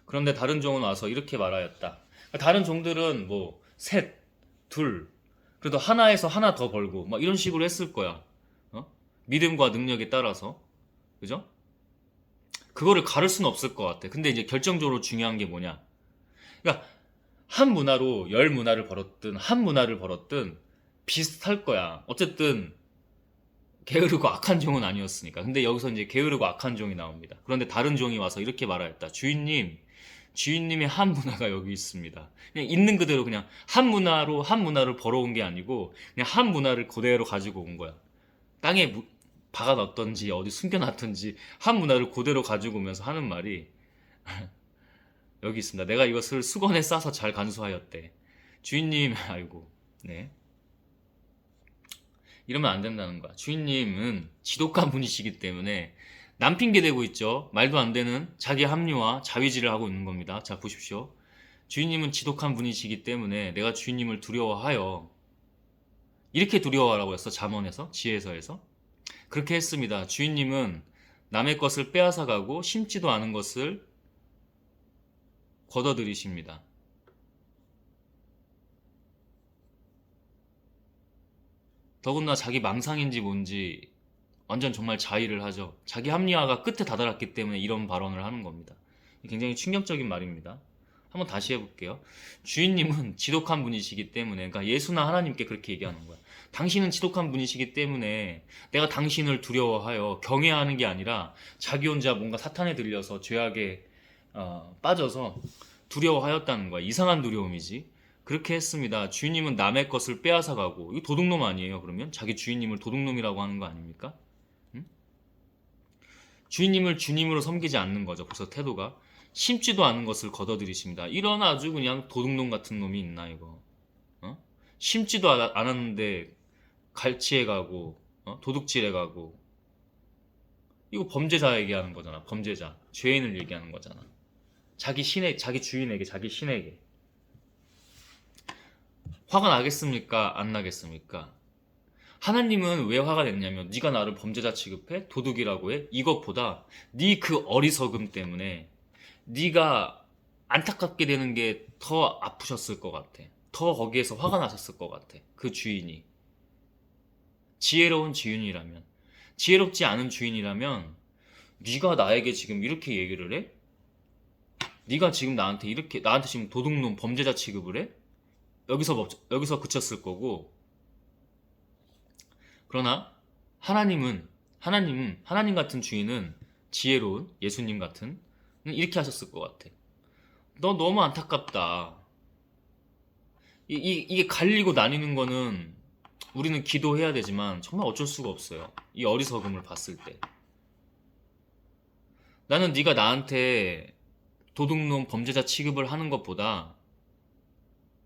그런데 다른 종은 와서 이렇게 말하였다. 다른 종들은 뭐 셋, 둘, 그래도 하나에서 하나 더 벌고 막 이런 식으로 했을 거야. 어? 믿음과 능력에 따라서. 그죠? 그거를 가를 수는 없을 것 같아. 근데 이제 결정적으로 중요한 게 뭐냐? 그러니까 한 문화로 10문화를 벌었든 한 문화를 벌었든 비슷할 거야. 어쨌든 게으르고 악한 종은 아니었으니까. 근데 여기서 이제 게으르고 악한 종이 나옵니다. 그런데 다른 종이 와서 이렇게 말하였다. 주인님, 주인님의 한 문화가 여기 있습니다. 그냥 있는 그대로 그냥 한 문화로 한 문화를 벌어온 게 아니고 그냥 한 문화를 그대로 가지고 온 거야. 땅에 박아놨던지 어디 숨겨놨던지 한 문화를 그대로 가지고 오면서 하는 말이 여기 있습니다. 내가 이것을 수건에 싸서 잘 간수하였대. 주인님, 아이고, 네. 이러면 안 된다는 거야. 주인님은 지독한 분이시기 때문에 남 핑계 대고 있죠. 말도 안 되는 자기 합리화, 자위질을 하고 있는 겁니다. 자, 보십시오. 주인님은 지독한 분이시기 때문에 내가 주인님을 두려워하여 이렇게 두려워하라고 했어. 잠언에서, 지혜서에서. 그렇게 했습니다. 주인님은 남의 것을 빼앗아 가고 심지도 않은 것을 걷어들이십니다. 더군다나 자기 망상인지 뭔지 완전 정말 자의를 하죠. 자기 합리화가 끝에 다다랐기 때문에 이런 발언을 하는 겁니다. 굉장히 충격적인 말입니다. 한번 다시 해볼게요. 주인님은 지독한 분이시기 때문에, 그러니까 예수나 하나님께 그렇게 얘기하는 거야. 당신은 지독한 분이시기 때문에 내가 당신을 두려워하여 경외하는 게 아니라 자기 혼자 뭔가 사탄에 들려서 죄악에 빠져서 두려워하였다는 거야. 이상한 두려움이지. 그렇게 했습니다. 주인님은 남의 것을 빼앗아가고, 이거 도둑놈 아니에요? 그러면 자기 주인님을 도둑놈이라고 하는 거 아닙니까? 응? 주인님을 주님으로 섬기지 않는 거죠. 그래서 태도가 심지도 않은 것을 걷어들이십니다. 이런 아주 그냥 도둑놈 같은 놈이 있나 이거? 어? 심지도 않았는데 갈취해 가고 도둑질해 가고, 이거 범죄자 얘기하는 거잖아. 범죄자, 죄인을 얘기하는 거잖아. 자기 신에, 자기 주인에게, 자기 신에게. 화가 나겠습니까? 안 나겠습니까? 하나님은 왜 화가 냈냐면 네가 나를 범죄자 취급해? 도둑이라고 해? 이것보다 네 그 어리석음 때문에 네가 안타깝게 되는 게 더 아프셨을 것 같아. 더 거기에서 화가 나셨을 것 같아. 그 주인이. 지혜로운 주인이라면. 지혜롭지 않은 주인이라면 네가 나에게 지금 이렇게 얘기를 해? 네가 지금 나한테 이렇게, 나한테 지금 도둑놈 범죄자 취급을 해? 여기서 그쳤을 거고. 그러나 하나님 같은 주인은, 지혜로운 예수님 같은 이렇게 하셨을 것 같아. 너 너무 안타깝다. 이게 갈리고 나뉘는 거는 우리는 기도해야 되지만 정말 어쩔 수가 없어요. 이 어리석음을 봤을 때. 나는 네가 나한테 도둑놈 범죄자 취급을 하는 것보다,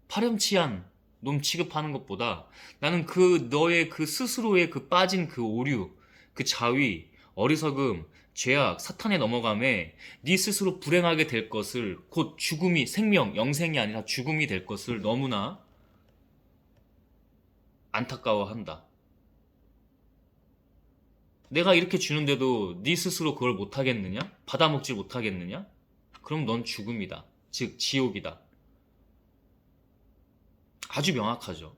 파렴치한 놈 취급하는 것보다, 나는 그 너의 그 스스로의 그 빠진 그 오류, 그 자위, 어리석음, 죄악, 사탄에 넘어감에 네 스스로 불행하게 될 것을, 곧 죽음이, 생명, 영생이 아니라 죽음이 될 것을 너무나 안타까워한다. 내가 이렇게 주는데도 네 스스로 그걸 못하겠느냐? 받아먹질 못하겠느냐? 그럼 넌 죽음이다. 즉 지옥이다. 아주 명확하죠.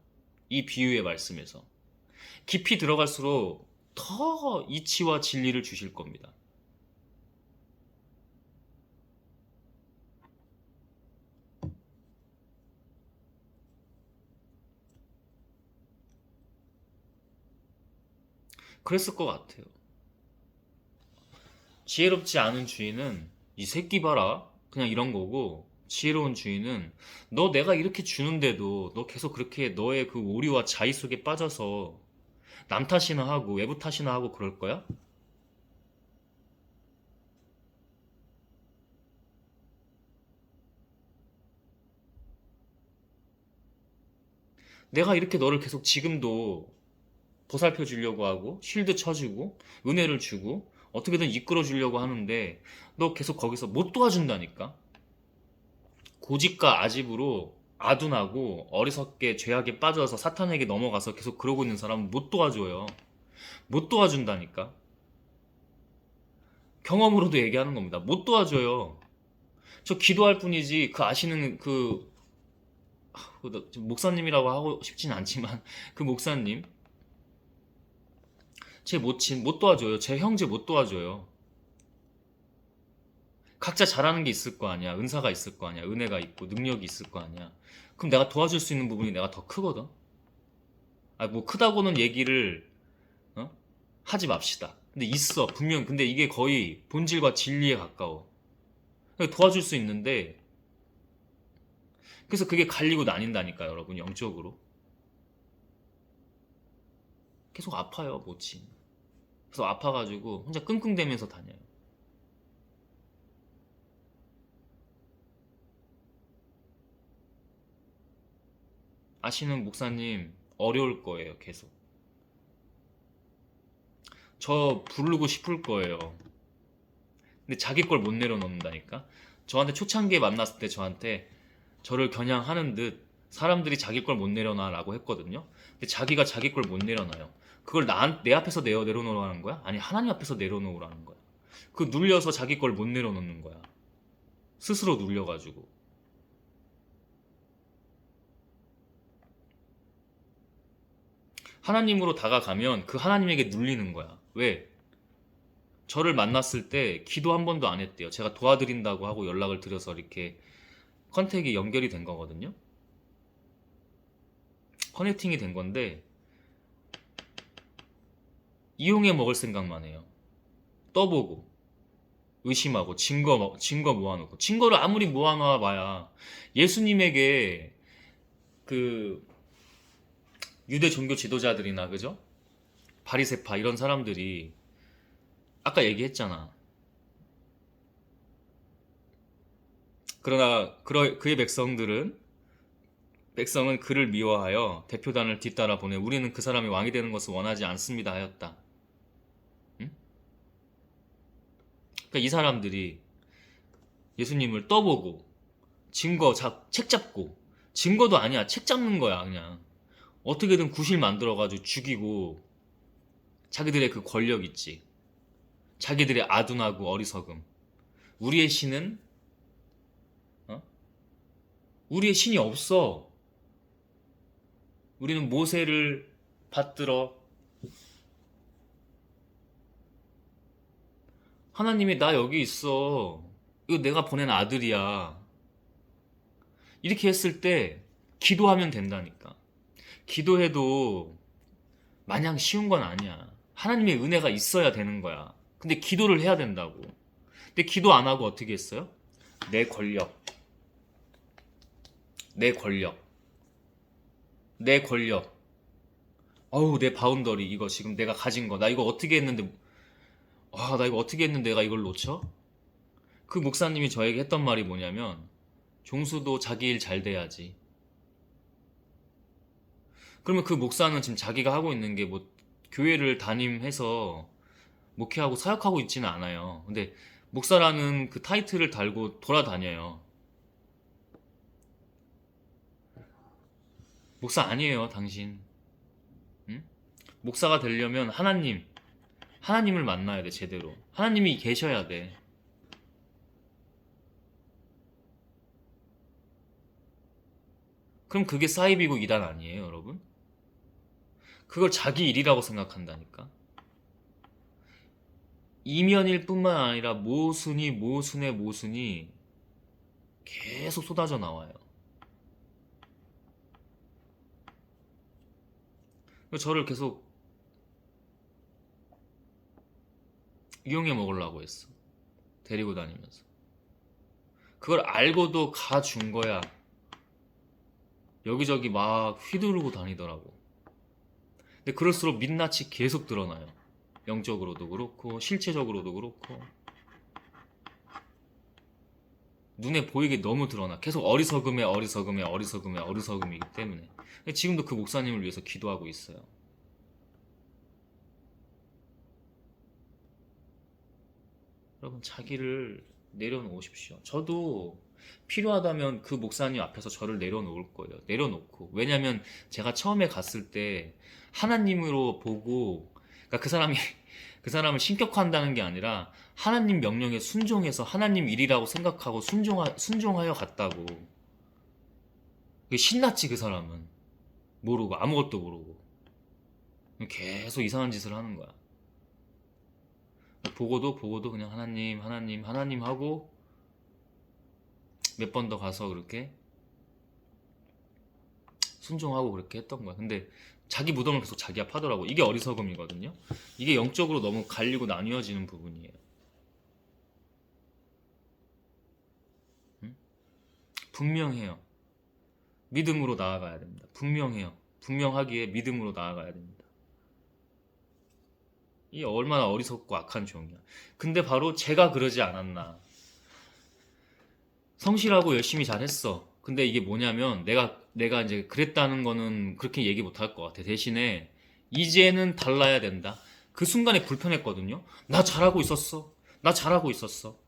이 비유의 말씀에서. 깊이 들어갈수록 더 이치와 진리를 주실 겁니다. 그랬을 것 같아요. 지혜롭지 않은 주인은 이 새끼 봐라 그냥 이런 거고, 지혜로운 주인은 너 내가 이렇게 주는데도 너 계속 그렇게 너의 그 오류와 자의 속에 빠져서 남 탓이나 하고 외부 탓이나 하고 그럴 거야? 내가 이렇게 너를 계속 지금도 보살펴 주려고 하고 쉴드 쳐주고 은혜를 주고 어떻게든 이끌어 주려고 하는데 너 계속 거기서 못 도와준다니까. 고집과 아집으로 아둔하고 어리석게 죄악에 빠져서 사탄에게 넘어가서 계속 그러고 있는 사람은 못 도와줘요. 못 도와준다니까. 경험으로도 얘기하는 겁니다. 못 도와줘요. 저 기도할 뿐이지 그 아시는 목사님이라고 하고 싶진 않지만 그 목사님 제 모친 못 도와줘요. 제 형제 못 도와줘요. 각자 잘하는 게 있을 거 아니야. 은사가 있을 거 아니야. 은혜가 있고 능력이 있을 거 아니야. 그럼 내가 도와줄 수 있는 부분이 내가 더 크거든. 아, 뭐 크다고는 얘기를 어? 하지 맙시다. 근데 있어 분명. 근데 이게 거의 본질과 진리에 가까워. 도와줄 수 있는데 그래서 그게 갈리고 나뉜다니까 여러분 영적으로. 계속 아파요 모친. 그래서 아파가지고 혼자 끙끙대면서 다녀요. 아시는 목사님 어려울 거예요 계속. 저 부르고 싶을 거예요. 근데 자기 걸 못 내려놓는다니까. 저한테 초창기에 만났을 때 저한테 저를 겨냥하는 듯 사람들이 자기 걸 못 내려놔 라고 했거든요. 근데 자기가 자기 걸 못 내려놔요. 그걸 내 앞에서 내려놓으라는 거야? 아니 하나님 앞에서 내려놓으라는 거야. 그 눌려서 자기 걸 못 내려놓는 거야. 스스로 눌려가지고. 하나님으로 다가가면 그 하나님에게 눌리는 거야. 왜? 저를 만났을 때 기도 한 번도 안 했대요. 제가 도와드린다고 하고 연락을 드려서 이렇게 컨택이 연결이 된 거거든요. 커넥팅이 된 건데 이용해 먹을 생각만 해요. 떠보고 의심하고 증거 모아놓고 증거를 아무리 모아놔 봐야 예수님에게 그 유대 종교 지도자들이나 그죠? 바리새파 이런 사람들이 아까 얘기했잖아. 그러나 그의 백성은 그를 미워하여 대표단을 뒤따라 보내 우리는 그 사람이 왕이 되는 것을 원하지 않습니다 하였다. 응? 그러니까 이 사람들이 예수님을 떠보고 책 잡고 증거도 아니야. 책 잡는 거야 그냥. 어떻게든 구실 만들어가지고 죽이고 자기들의 그 권력 있지. 자기들의 아둔하고 어리석음. 우리의 신은 어? 우리의 신이 없어. 우리는 모세를 받들어 하나님이 나 여기 있어. 이거 내가 보낸 아들이야. 이렇게 했을 때 기도하면 된다니까. 기도해도 마냥 쉬운 건 아니야. 하나님의 은혜가 있어야 되는 거야. 근데 기도를 해야 된다고. 근데 기도 안 하고 어떻게 했어요? 내 권력, 내 권력, 내 권력. 어우, 내 바운더리 이거 지금 내가 가진 거. 나 이거 어떻게 했는데 나 이거 어떻게 했는데 내가 이걸 놓쳐? 그 목사님이 저에게 했던 말이 뭐냐면 종수도 자기 일 잘 돼야지. 그러면 그 목사는 지금 자기가 하고 있는 게 뭐 교회를 담임해서 목회하고 사역하고 있지는 않아요. 근데 목사라는 그 타이틀을 달고 돌아다녀요. 목사 아니에요, 당신. 응? 목사가 되려면 하나님을 만나야 돼, 제대로. 하나님이 계셔야 돼. 그럼 그게 사이비고 이단 아니에요, 여러분? 그걸 자기 일이라고 생각한다니까. 이면일 뿐만 아니라 모순의 모순이 계속 쏟아져 나와요. 저를 계속 이용해 먹으려고 했어. 데리고 다니면서. 그걸 알고도 가준 거야. 여기저기 막 휘두르고 다니더라고. 근데 그럴수록 민낯이 계속 드러나요. 영적으로도 그렇고 실체적으로도 그렇고 눈에 보이게 너무 드러나. 계속 어리석음이기 때문에. 지금도 그 목사님을 위해서 기도하고 있어요. 여러분, 자기를 내려놓으십시오. 저도 필요하다면 그 목사님 앞에서 저를 내려놓을 거예요. 내려놓고. 왜냐면 제가 처음에 갔을 때 하나님으로 보고, 그러니까 그 사람을 신격화한다는 게 아니라 하나님 명령에 순종해서 하나님 일이라고 생각하고 순종하여 갔다고. 신났지, 그 사람은. 모르고, 아무것도 모르고. 계속 이상한 짓을 하는 거야. 보고도 그냥 하나님 하고 몇 번 더 가서 그렇게 순종하고 그렇게 했던 거야. 근데 자기 무덤을 계속 자기가 파더라고. 이게 어리석음이거든요. 이게 영적으로 너무 갈리고 나뉘어지는 부분이에요. 응? 분명해요. 믿음으로 나아가야 됩니다. 분명해요. 분명하기에 믿음으로 나아가야 됩니다. 이게 얼마나 어리석고 악한 종이야. 근데 바로 제가 그러지 않았나. 성실하고 열심히 잘했어. 근데 이게 뭐냐면 내가 이제 그랬다는 거는 그렇게 얘기 못 할 것 같아. 대신에 이제는 달라야 된다. 그 순간에 불편했거든요. 나 잘하고 있었어. 나 잘하고 있었어.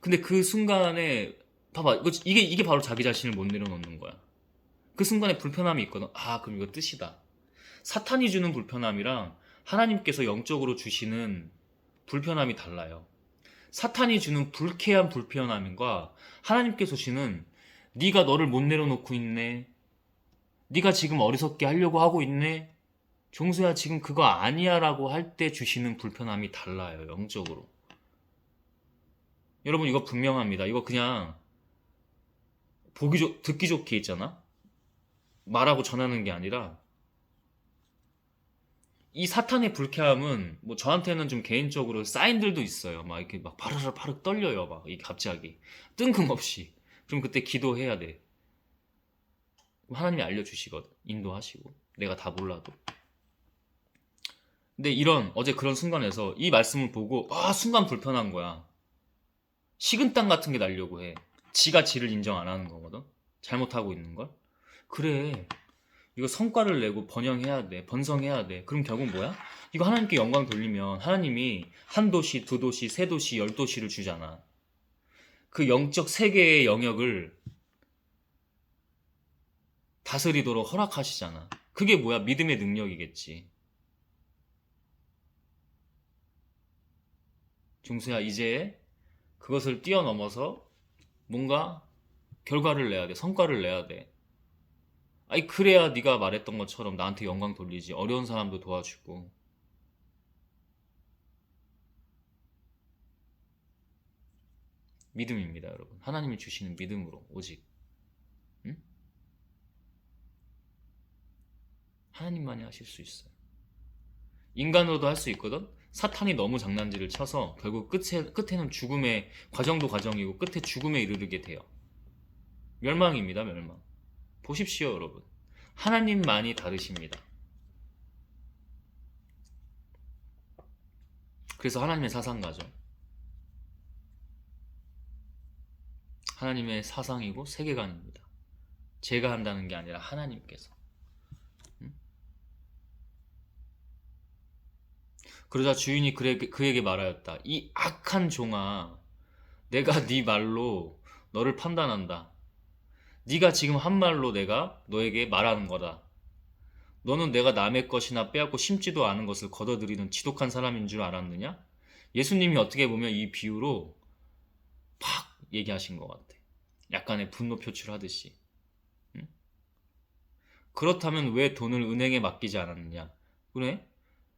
근데 그 순간에 봐봐. 이게 바로 자기 자신을 못 내려놓는 거야. 그 순간에 불편함이 있거든. 아, 그럼 이거 뜻이다. 사탄이 주는 불편함이랑 하나님께서 영적으로 주시는 불편함이 달라요. 사탄이 주는 불쾌한 불편함과 하나님께서 주시는 네가 너를 못 내려놓고 있네. 네가 지금 어리석게 하려고 하고 있네. 종수야, 지금 그거 아니야 라고 할 때 주시는 불편함이 달라요. 영적으로. 여러분, 이거 분명합니다. 이거 그냥 듣기 좋게 있잖아. 말하고 전하는 게 아니라 이 사탄의 불쾌함은 뭐 저한테는 좀 개인적으로 사인들도 있어요. 막 이렇게 막 파르르 떨려요. 막 이게 갑자기 뜬금없이. 그럼 그때 기도해야 돼. 하나님이 알려주시거든. 인도하시고. 내가 다 몰라도. 근데 어제 그런 순간에서 이 말씀을 보고 순간 불편한 거야. 식은땀 같은 게 나려고 해. 지가 지를 인정 안 하는 거거든. 잘못하고 있는 걸. 그래. 이거 성과를 내고 번영해야 돼. 번성해야 돼. 그럼 결국 뭐야? 이거 하나님께 영광 돌리면 하나님이 한 도시, 두 도시, 세 도시, 열 도시를 주잖아. 그 영적 세계의 영역을 다스리도록 허락하시잖아. 그게 뭐야? 믿음의 능력이겠지. 중수야, 이제 그것을 뛰어넘어서 뭔가 결과를 내야 돼. 성과를 내야 돼. 아니, 그래야 네가 말했던 것처럼 나한테 영광 돌리지. 어려운 사람도 도와주고. 믿음입니다, 여러분. 하나님이 주시는 믿음으로 오직. 응? 하나님만이 하실 수 있어요. 인간으로도 할 수 있거든. 사탄이 너무 장난질을 쳐서 결국 끝에는 죽음의 과정이고 끝에 죽음에 이르게 돼요. 멸망입니다, 멸망. 보십시오, 여러분. 하나님만이 다르십니다. 그래서 하나님의 사상가죠. 하나님의 사상이고 세계관입니다. 제가 한다는 게 아니라 하나님께서. 그러자 주인이 그에게 말하였다. 이 악한 종아, 내가 네 말로 너를 판단한다. 네가 지금 한 말로 내가 너에게 말하는 거다. 너는 내가 남의 것이나 빼앗고 심지도 않은 것을 걷어들이는 지독한 사람인 줄 알았느냐? 예수님이 어떻게 보면 이 비유로 팍 얘기하신 것 같아. 약간의 분노 표출하듯이. 응? 그렇다면 왜 돈을 은행에 맡기지 않았느냐? 그래?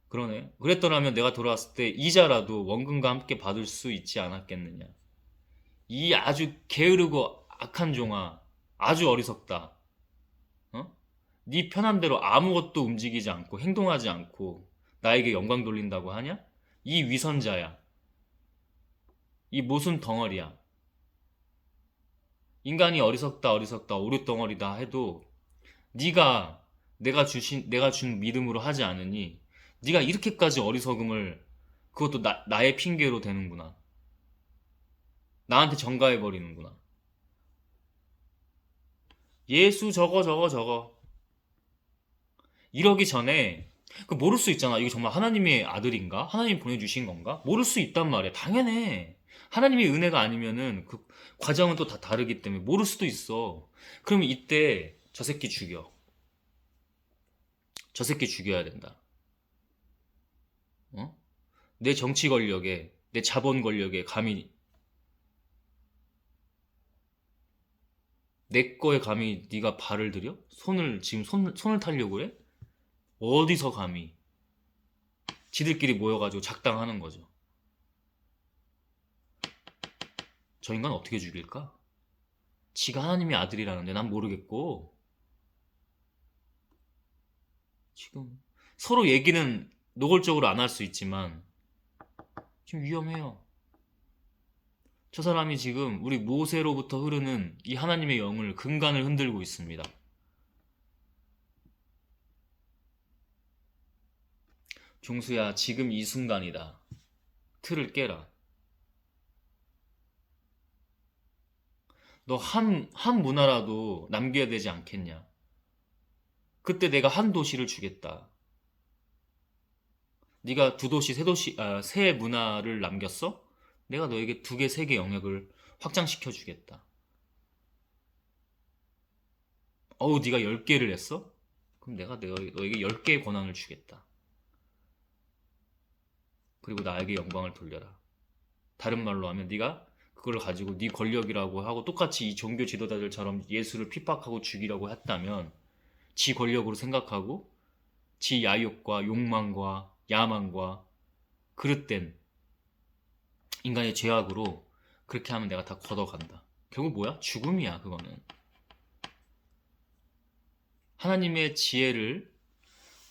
그러네. 그랬더라면 내가 돌아왔을 때 이자라도 원금과 함께 받을 수 있지 않았겠느냐? 이 아주 게으르고 악한 종아, 아주 어리석다. 어? 네 편한 대로 아무것도 움직이지 않고 행동하지 않고 나에게 영광 돌린다고 하냐? 이 위선자야. 이 모순 덩어리야. 인간이 어리석다 어리석다 오류덩어리다 해도 네가 내가 준 믿음으로 하지 않으니 네가 이렇게까지 어리석음을 그것도 나의 핑계로 되는구나. 나한테 전가해 버리는구나. 예수 저거 이러기 전에 그 모를 수 있잖아. 이게 정말 하나님의 아들인가? 하나님 보내주신 건가? 모를 수 있단 말이야. 당연해. 하나님의 은혜가 아니면은 그 과정은 또 다 다르기 때문에 모를 수도 있어. 그러면 이때 저 새끼 죽여. 저 새끼 죽여야 된다. 어? 내 정치 권력에, 내 자본 권력에 감히 내 거에 감히 네가 발을 들여? 지금 손을 타려고 해? 어디서 감히? 지들끼리 모여가지고 작당하는 거죠. 저 인간 어떻게 죽일까? 지가 하나님의 아들이라는데 난 모르겠고 지금 서로 얘기는 노골적으로 안 할 수 있지만 지금 위험해요. 저 사람이 지금 우리 모세로부터 흐르는 이 하나님의 영을 근간을 흔들고 있습니다. 종수야, 지금 이 순간이다. 틀을 깨라. 너 한 문화라도 남겨야 되지 않겠냐? 그때 내가 한 도시를 주겠다. 네가 두 도시, 세 도시, 세 문화를 남겼어? 내가 너에게 두 개, 세 개 영역을 확장시켜 주겠다. 어우, 네가 10개를 했어? 그럼 내가 너에게 10개의 권한을 주겠다. 그리고 나에게 영광을 돌려라. 다른 말로 하면 네가 그걸 가지고 네 권력이라고 하고 똑같이 이 종교 지도자들처럼 예수를 핍박하고 죽이려고 했다면 지 권력으로 생각하고 지 야욕과 욕망과 야망과 그릇된 인간의 죄악으로 그렇게 하면 내가 다 걷어간다. 결국 뭐야? 죽음이야, 그거는. 하나님의 지혜를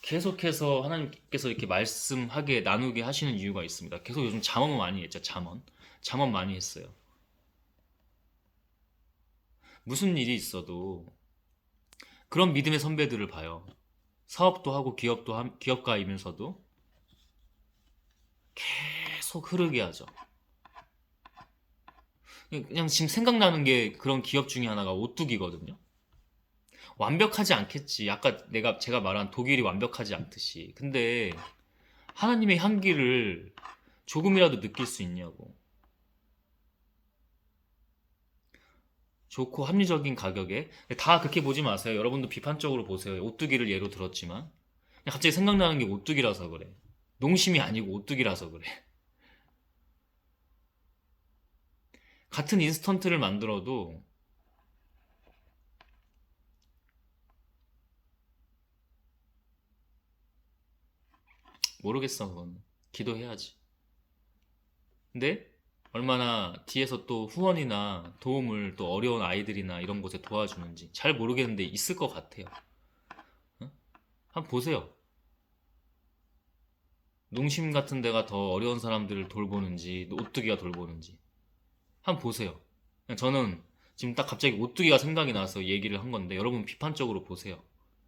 계속해서 하나님께서 이렇게 말씀하게 나누게 하시는 이유가 있습니다. 계속 요즘 잠언 많이 했죠. 잠언 많이 했어요. 무슨 일이 있어도 그런 믿음의 선배들을 봐요. 사업도 하고 기업가이면서도 계속 흐르게 하죠. 그냥 지금 생각나는 게 그런 기업 중에 하나가 오뚜기거든요. 완벽하지 않겠지. 아까 제가 말한 독일이 완벽하지 않듯이. 근데 하나님의 향기를 조금이라도 느낄 수 있냐고. 좋고 합리적인 가격에 다 그렇게 보지 마세요. 여러분도 비판적으로 보세요. 오뚜기를 예로 들었지만 그냥 갑자기 생각나는 게 오뚜기라서 그래. 농심이 아니고 오뚜기라서 그래. 같은 인스턴트를 만들어도 모르겠어. 그건 기도해야지. 근데 얼마나 뒤에서 또 후원이나 도움을 또 어려운 아이들이나 이런 곳에 도와주는지 잘 모르겠는데 있을 것 같아요. 어? 한번 보세요. 농심 같은 데가 더 어려운 사람들을 돌보는지 오뚜기가 돌보는지 한번 보세요. 그냥 저는 지금 딱 갑자기 오뚜기가 생각이 나서 얘기를 한 건데 여러분 비판적으로 보세요.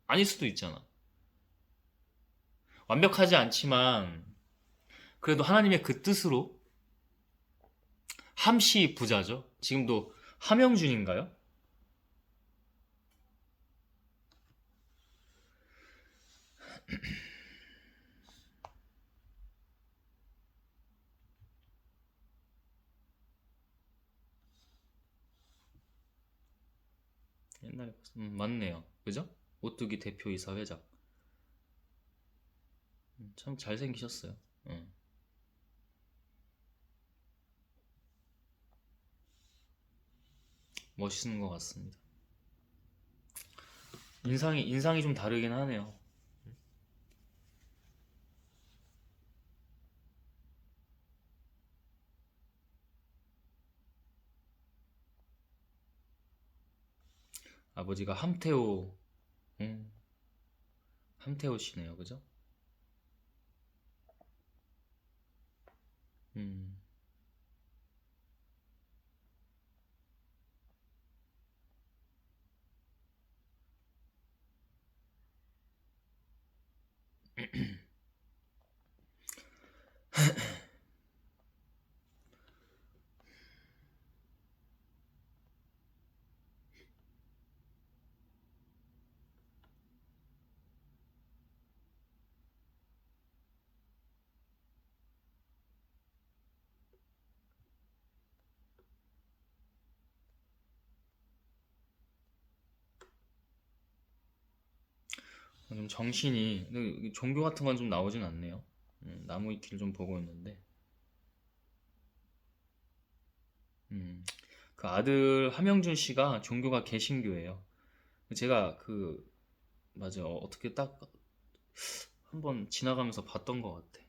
아닐 수도 있잖아. 완벽하지 않지만 그래도 하나님의 그 뜻으로 함시 부자죠. 지금도 함영준인가요? 옛날에 맞네요. 그죠? 오뚜기 대표이사 회장. 참 잘생기셨어요. 멋있는 것 같습니다. 인상이 좀 다르긴 하네요. 아버지가 음, 함태호 씨네요. 그죠? 음. 좀 정신이 근데 종교 같은 건 좀 나오진 않네요. 나무 위키를 좀 보고 있는데 음, 그 아들 함영준 씨가 종교가 개신교예요. 제가 그 맞아 어떻게 딱 한번 지나가면서 봤던 것 같아.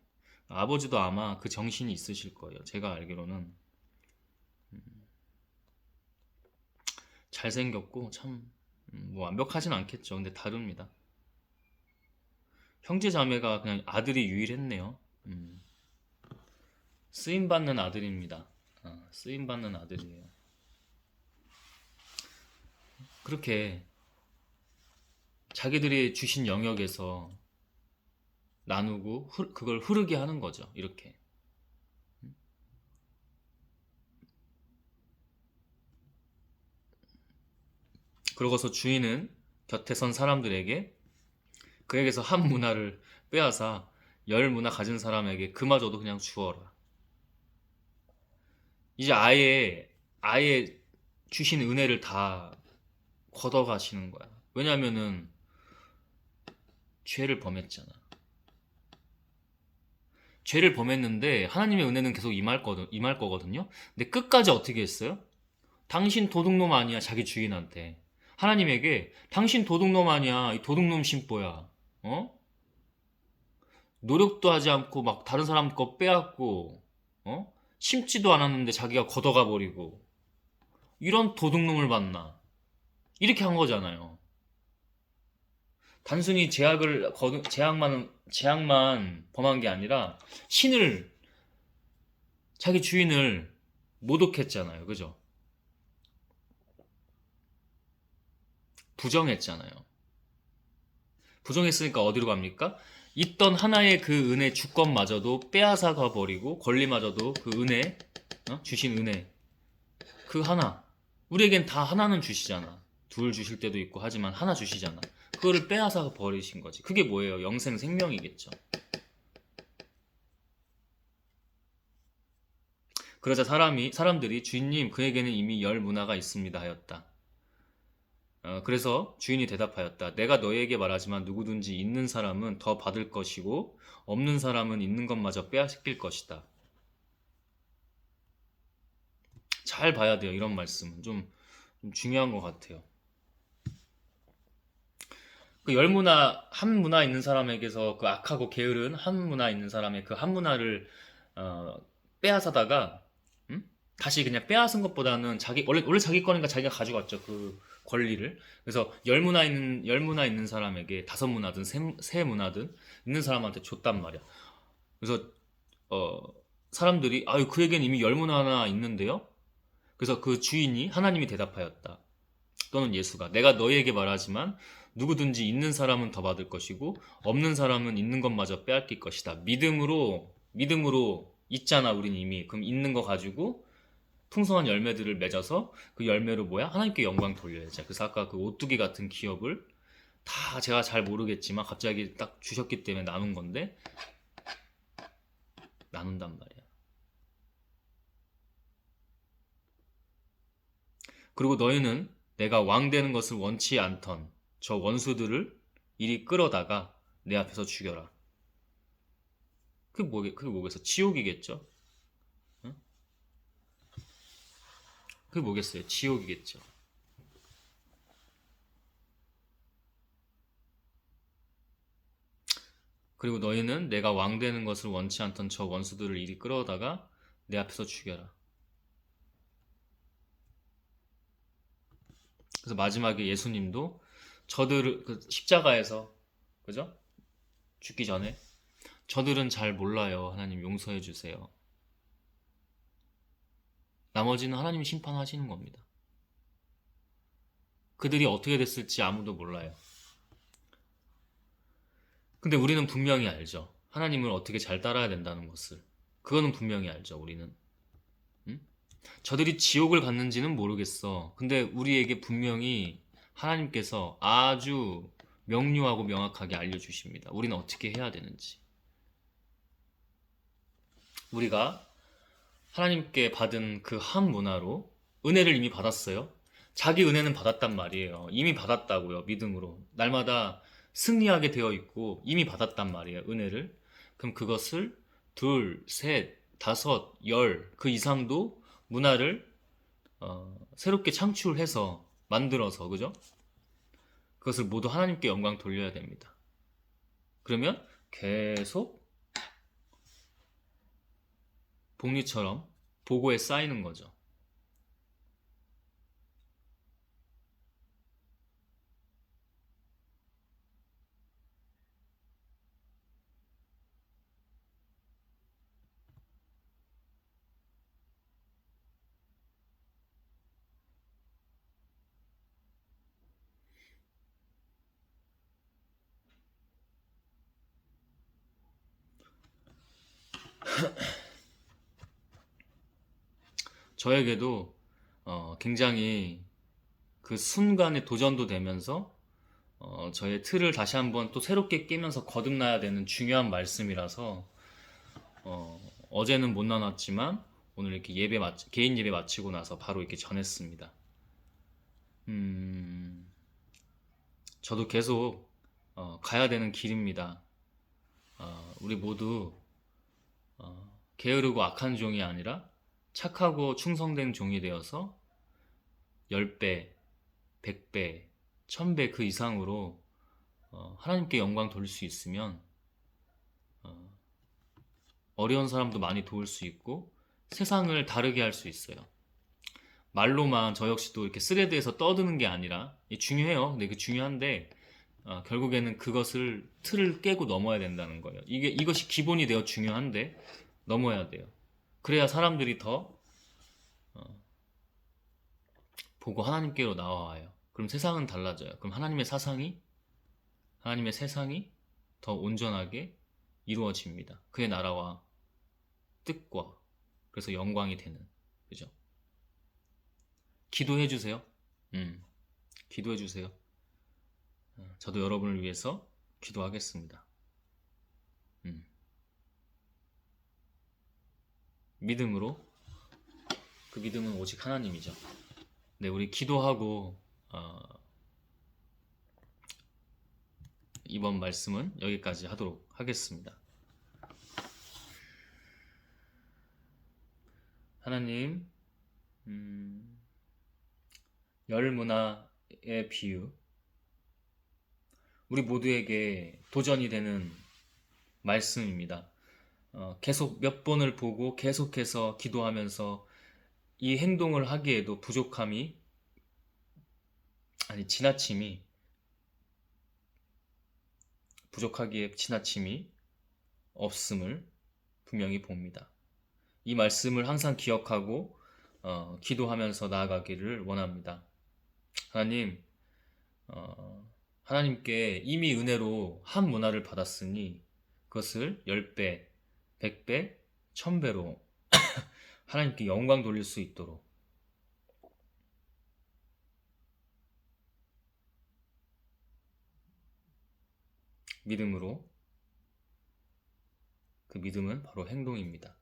아버지도 아마 그 정신이 있으실 거예요. 제가 알기로는 잘생겼고 참 뭐 완벽하진 않겠죠. 근데 다릅니다. 형제 자매가 그냥 아들이 유일했네요. 쓰임 받는 아들입니다. 쓰임 받는 아들이에요. 그렇게 자기들이 주신 영역에서 나누고 그걸 흐르게 하는 거죠. 이렇게. 그러고서 주인은 곁에 선 사람들에게 그에게서 한 문화를 빼앗아 열 문화 가진 사람에게 그마저도 그냥 주어라. 이제 아예 주신 은혜를 다 걷어가시는 거야. 왜냐면은 죄를 범했잖아. 죄를 범했는데 하나님의 은혜는 계속 임할 거거든요. 근데 끝까지 어떻게 했어요? 당신 도둑놈 아니야, 자기 주인한테. 하나님에게 당신 도둑놈 아니야, 이 도둑놈 심보야. 어? 노력도 하지 않고 막 다른 사람 거 빼앗고 어? 심지도 않았는데 자기가 걷어가 버리고 이런 도둑놈을 만나. 이렇게 한 거잖아요. 단순히 제약만 범한 게 아니라 신을 자기 주인을 모독했잖아요. 그죠? 부정했잖아요. 부정했으니까 어디로 갑니까? 있던 하나의 그 은혜 주권마저도 빼앗아 가버리고 권리마저도 그 은혜 주신 은혜 그 하나 우리에겐 다 하나는 주시잖아. 둘 주실 때도 있고 하지만 하나 주시잖아. 그거를 빼앗아 버리신 거지. 그게 뭐예요? 영생 생명이겠죠. 그러자 사람들이 주인님 그에게는 이미 열 문화가 있습니다 하였다. 그래서 주인이 대답하였다. 내가 너에게 말하지만 누구든지 있는 사람은 더 받을 것이고 없는 사람은 있는 것마저 빼앗길 것이다. 잘 봐야 돼요. 이런 말씀은 좀 중요한 것 같아요. 그 열문화 한 문화 있는 사람에게서 그 악하고 게으른 한 문화 있는 사람의 그 한 문화를 어, 빼앗아다가 다시 그냥 빼앗은 것보다는 원래 자기 거니까 자기가 가져갔죠 그 권리를. 그래서 열 문화 있는 사람에게 다섯 문화든 세 문화든 있는 사람한테 줬단 말이야. 그래서 어, 사람들이 아유 그에겐 이미 열 문화나 있는데요. 그래서 그 주인이 하나님이 대답하였다. 또는 예수가 내가 너희에게 말하지만 누구든지 있는 사람은 더 받을 것이고 없는 사람은 있는 것마저 빼앗길 것이다. 믿음으로 있잖아 우린 이미. 그럼 있는 거 가지고 풍성한 열매들을 맺어서 그 열매로 뭐야? 하나님께 영광 돌려야지. 그래서 아까 그 오뚜기 같은 기업을 다 제가 잘 모르겠지만 갑자기 딱 주셨기 때문에 나눈 건데 나눈단 말이야. 그리고 너희는 내가 왕 되는 것을 원치 않던 저 원수들을 이리 끌어다가 내 앞에서 죽여라. 그게 뭐겠어? 지옥이겠죠? 응? 그게 뭐겠어요? 지옥이겠죠. 그리고 너희는 내가 왕 되는 것을 원치 않던 저 원수들을 이리 끌어다가 내 앞에서 죽여라. 그래서 마지막에 예수님도 저들을 그 십자가에서 그죠? 죽기 전에 저들은 잘 몰라요. 하나님 용서해 주세요. 나머지는 하나님이 심판하시는 겁니다. 그들이 어떻게 됐을지 아무도 몰라요. 근데 우리는 분명히 알죠. 하나님을 어떻게 잘 따라야 된다는 것을. 그거는 분명히 알죠, 우리는. 응? 저들이 지옥을 갔는지는 모르겠어. 근데 우리에게 분명히 하나님께서 아주 명료하고 명확하게 알려주십니다. 우리는 어떻게 해야 되는지. 우리가 하나님께 받은 그 한 문화로 은혜를 이미 받았어요. 자기 은혜는 받았단 말이에요. 이미 받았다고요. 믿음으로. 날마다 승리하게 되어 있고 이미 받았단 말이에요. 은혜를. 그럼 그것을 둘, 셋, 다섯, 열, 그 이상도 문화를 새롭게 창출해서 만들어서 그죠? 그것을 모두 하나님께 영광 돌려야 됩니다. 그러면 계속 복리처럼 보고에 쌓이는 거죠. 저에게도 굉장히 그 순간에 도전도 되면서 저의 틀을 다시 한번 또 새롭게 깨면서 거듭나야 되는 중요한 말씀이라서 어제는 못 나눴지만 오늘 이렇게 개인 예배 마치고 나서 바로 이렇게 전했습니다. 저도 계속 가야 되는 길입니다. 우리 모두 게으르고 악한 종이 아니라 착하고 충성된 종이 되어서 10배, 100배, 1000배 그 이상으로 하나님께 영광 돌릴 수 있으면 어려운 사람도 많이 도울 수 있고 세상을 다르게 할 수 있어요. 말로만 저 역시도 이렇게 스레드에서 떠드는 게 아니라 중요해요. 근데 그 중요한데 결국에는 그것을 틀을 깨고 넘어야 된다는 거예요. 이것이 기본이 되어 중요한데 넘어야 돼요. 그래야 사람들이 더 보고 하나님께로 나와와요. 그럼 세상은 달라져요. 그럼 하나님의 세상이 더 온전하게 이루어집니다. 그의 나라와 뜻과 그래서 영광이 되는 그죠? 기도해 주세요. 기도해 주세요. 저도 여러분을 위해서 기도하겠습니다. 믿음으로 그 믿음은 오직 하나님이죠. 네, 우리 기도하고 이번 말씀은 여기까지 하도록 하겠습니다. 하나님, 열 문화의 비유, 우리 모두에게 도전이 되는 말씀입니다. 계속 몇 번을 보고 계속해서 기도하면서 이 행동을 하기에도 부족하기에 지나침이 없음을 분명히 봅니다. 이 말씀을 항상 기억하고 기도하면서 나아가기를 원합니다. 하나님, 하나님께 이미 은혜로 한 문화를 받았으니 그것을 10배, 100배, 1000배로 하나님께 영광 돌릴 수 있도록 믿음으로 그 믿음은 바로 행동입니다.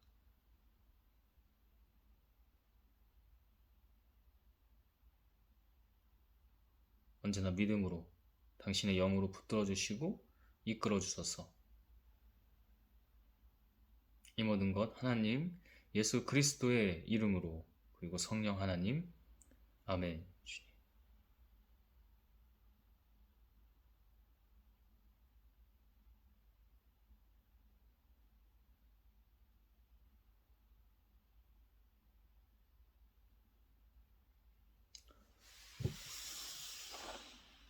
언제나 믿음으로 당신의 영으로 붙들어 주시고 이끌어 주셔서 이 모든 것 하나님 예수 그리스도의 이름으로 그리고 성령 하나님 아멘.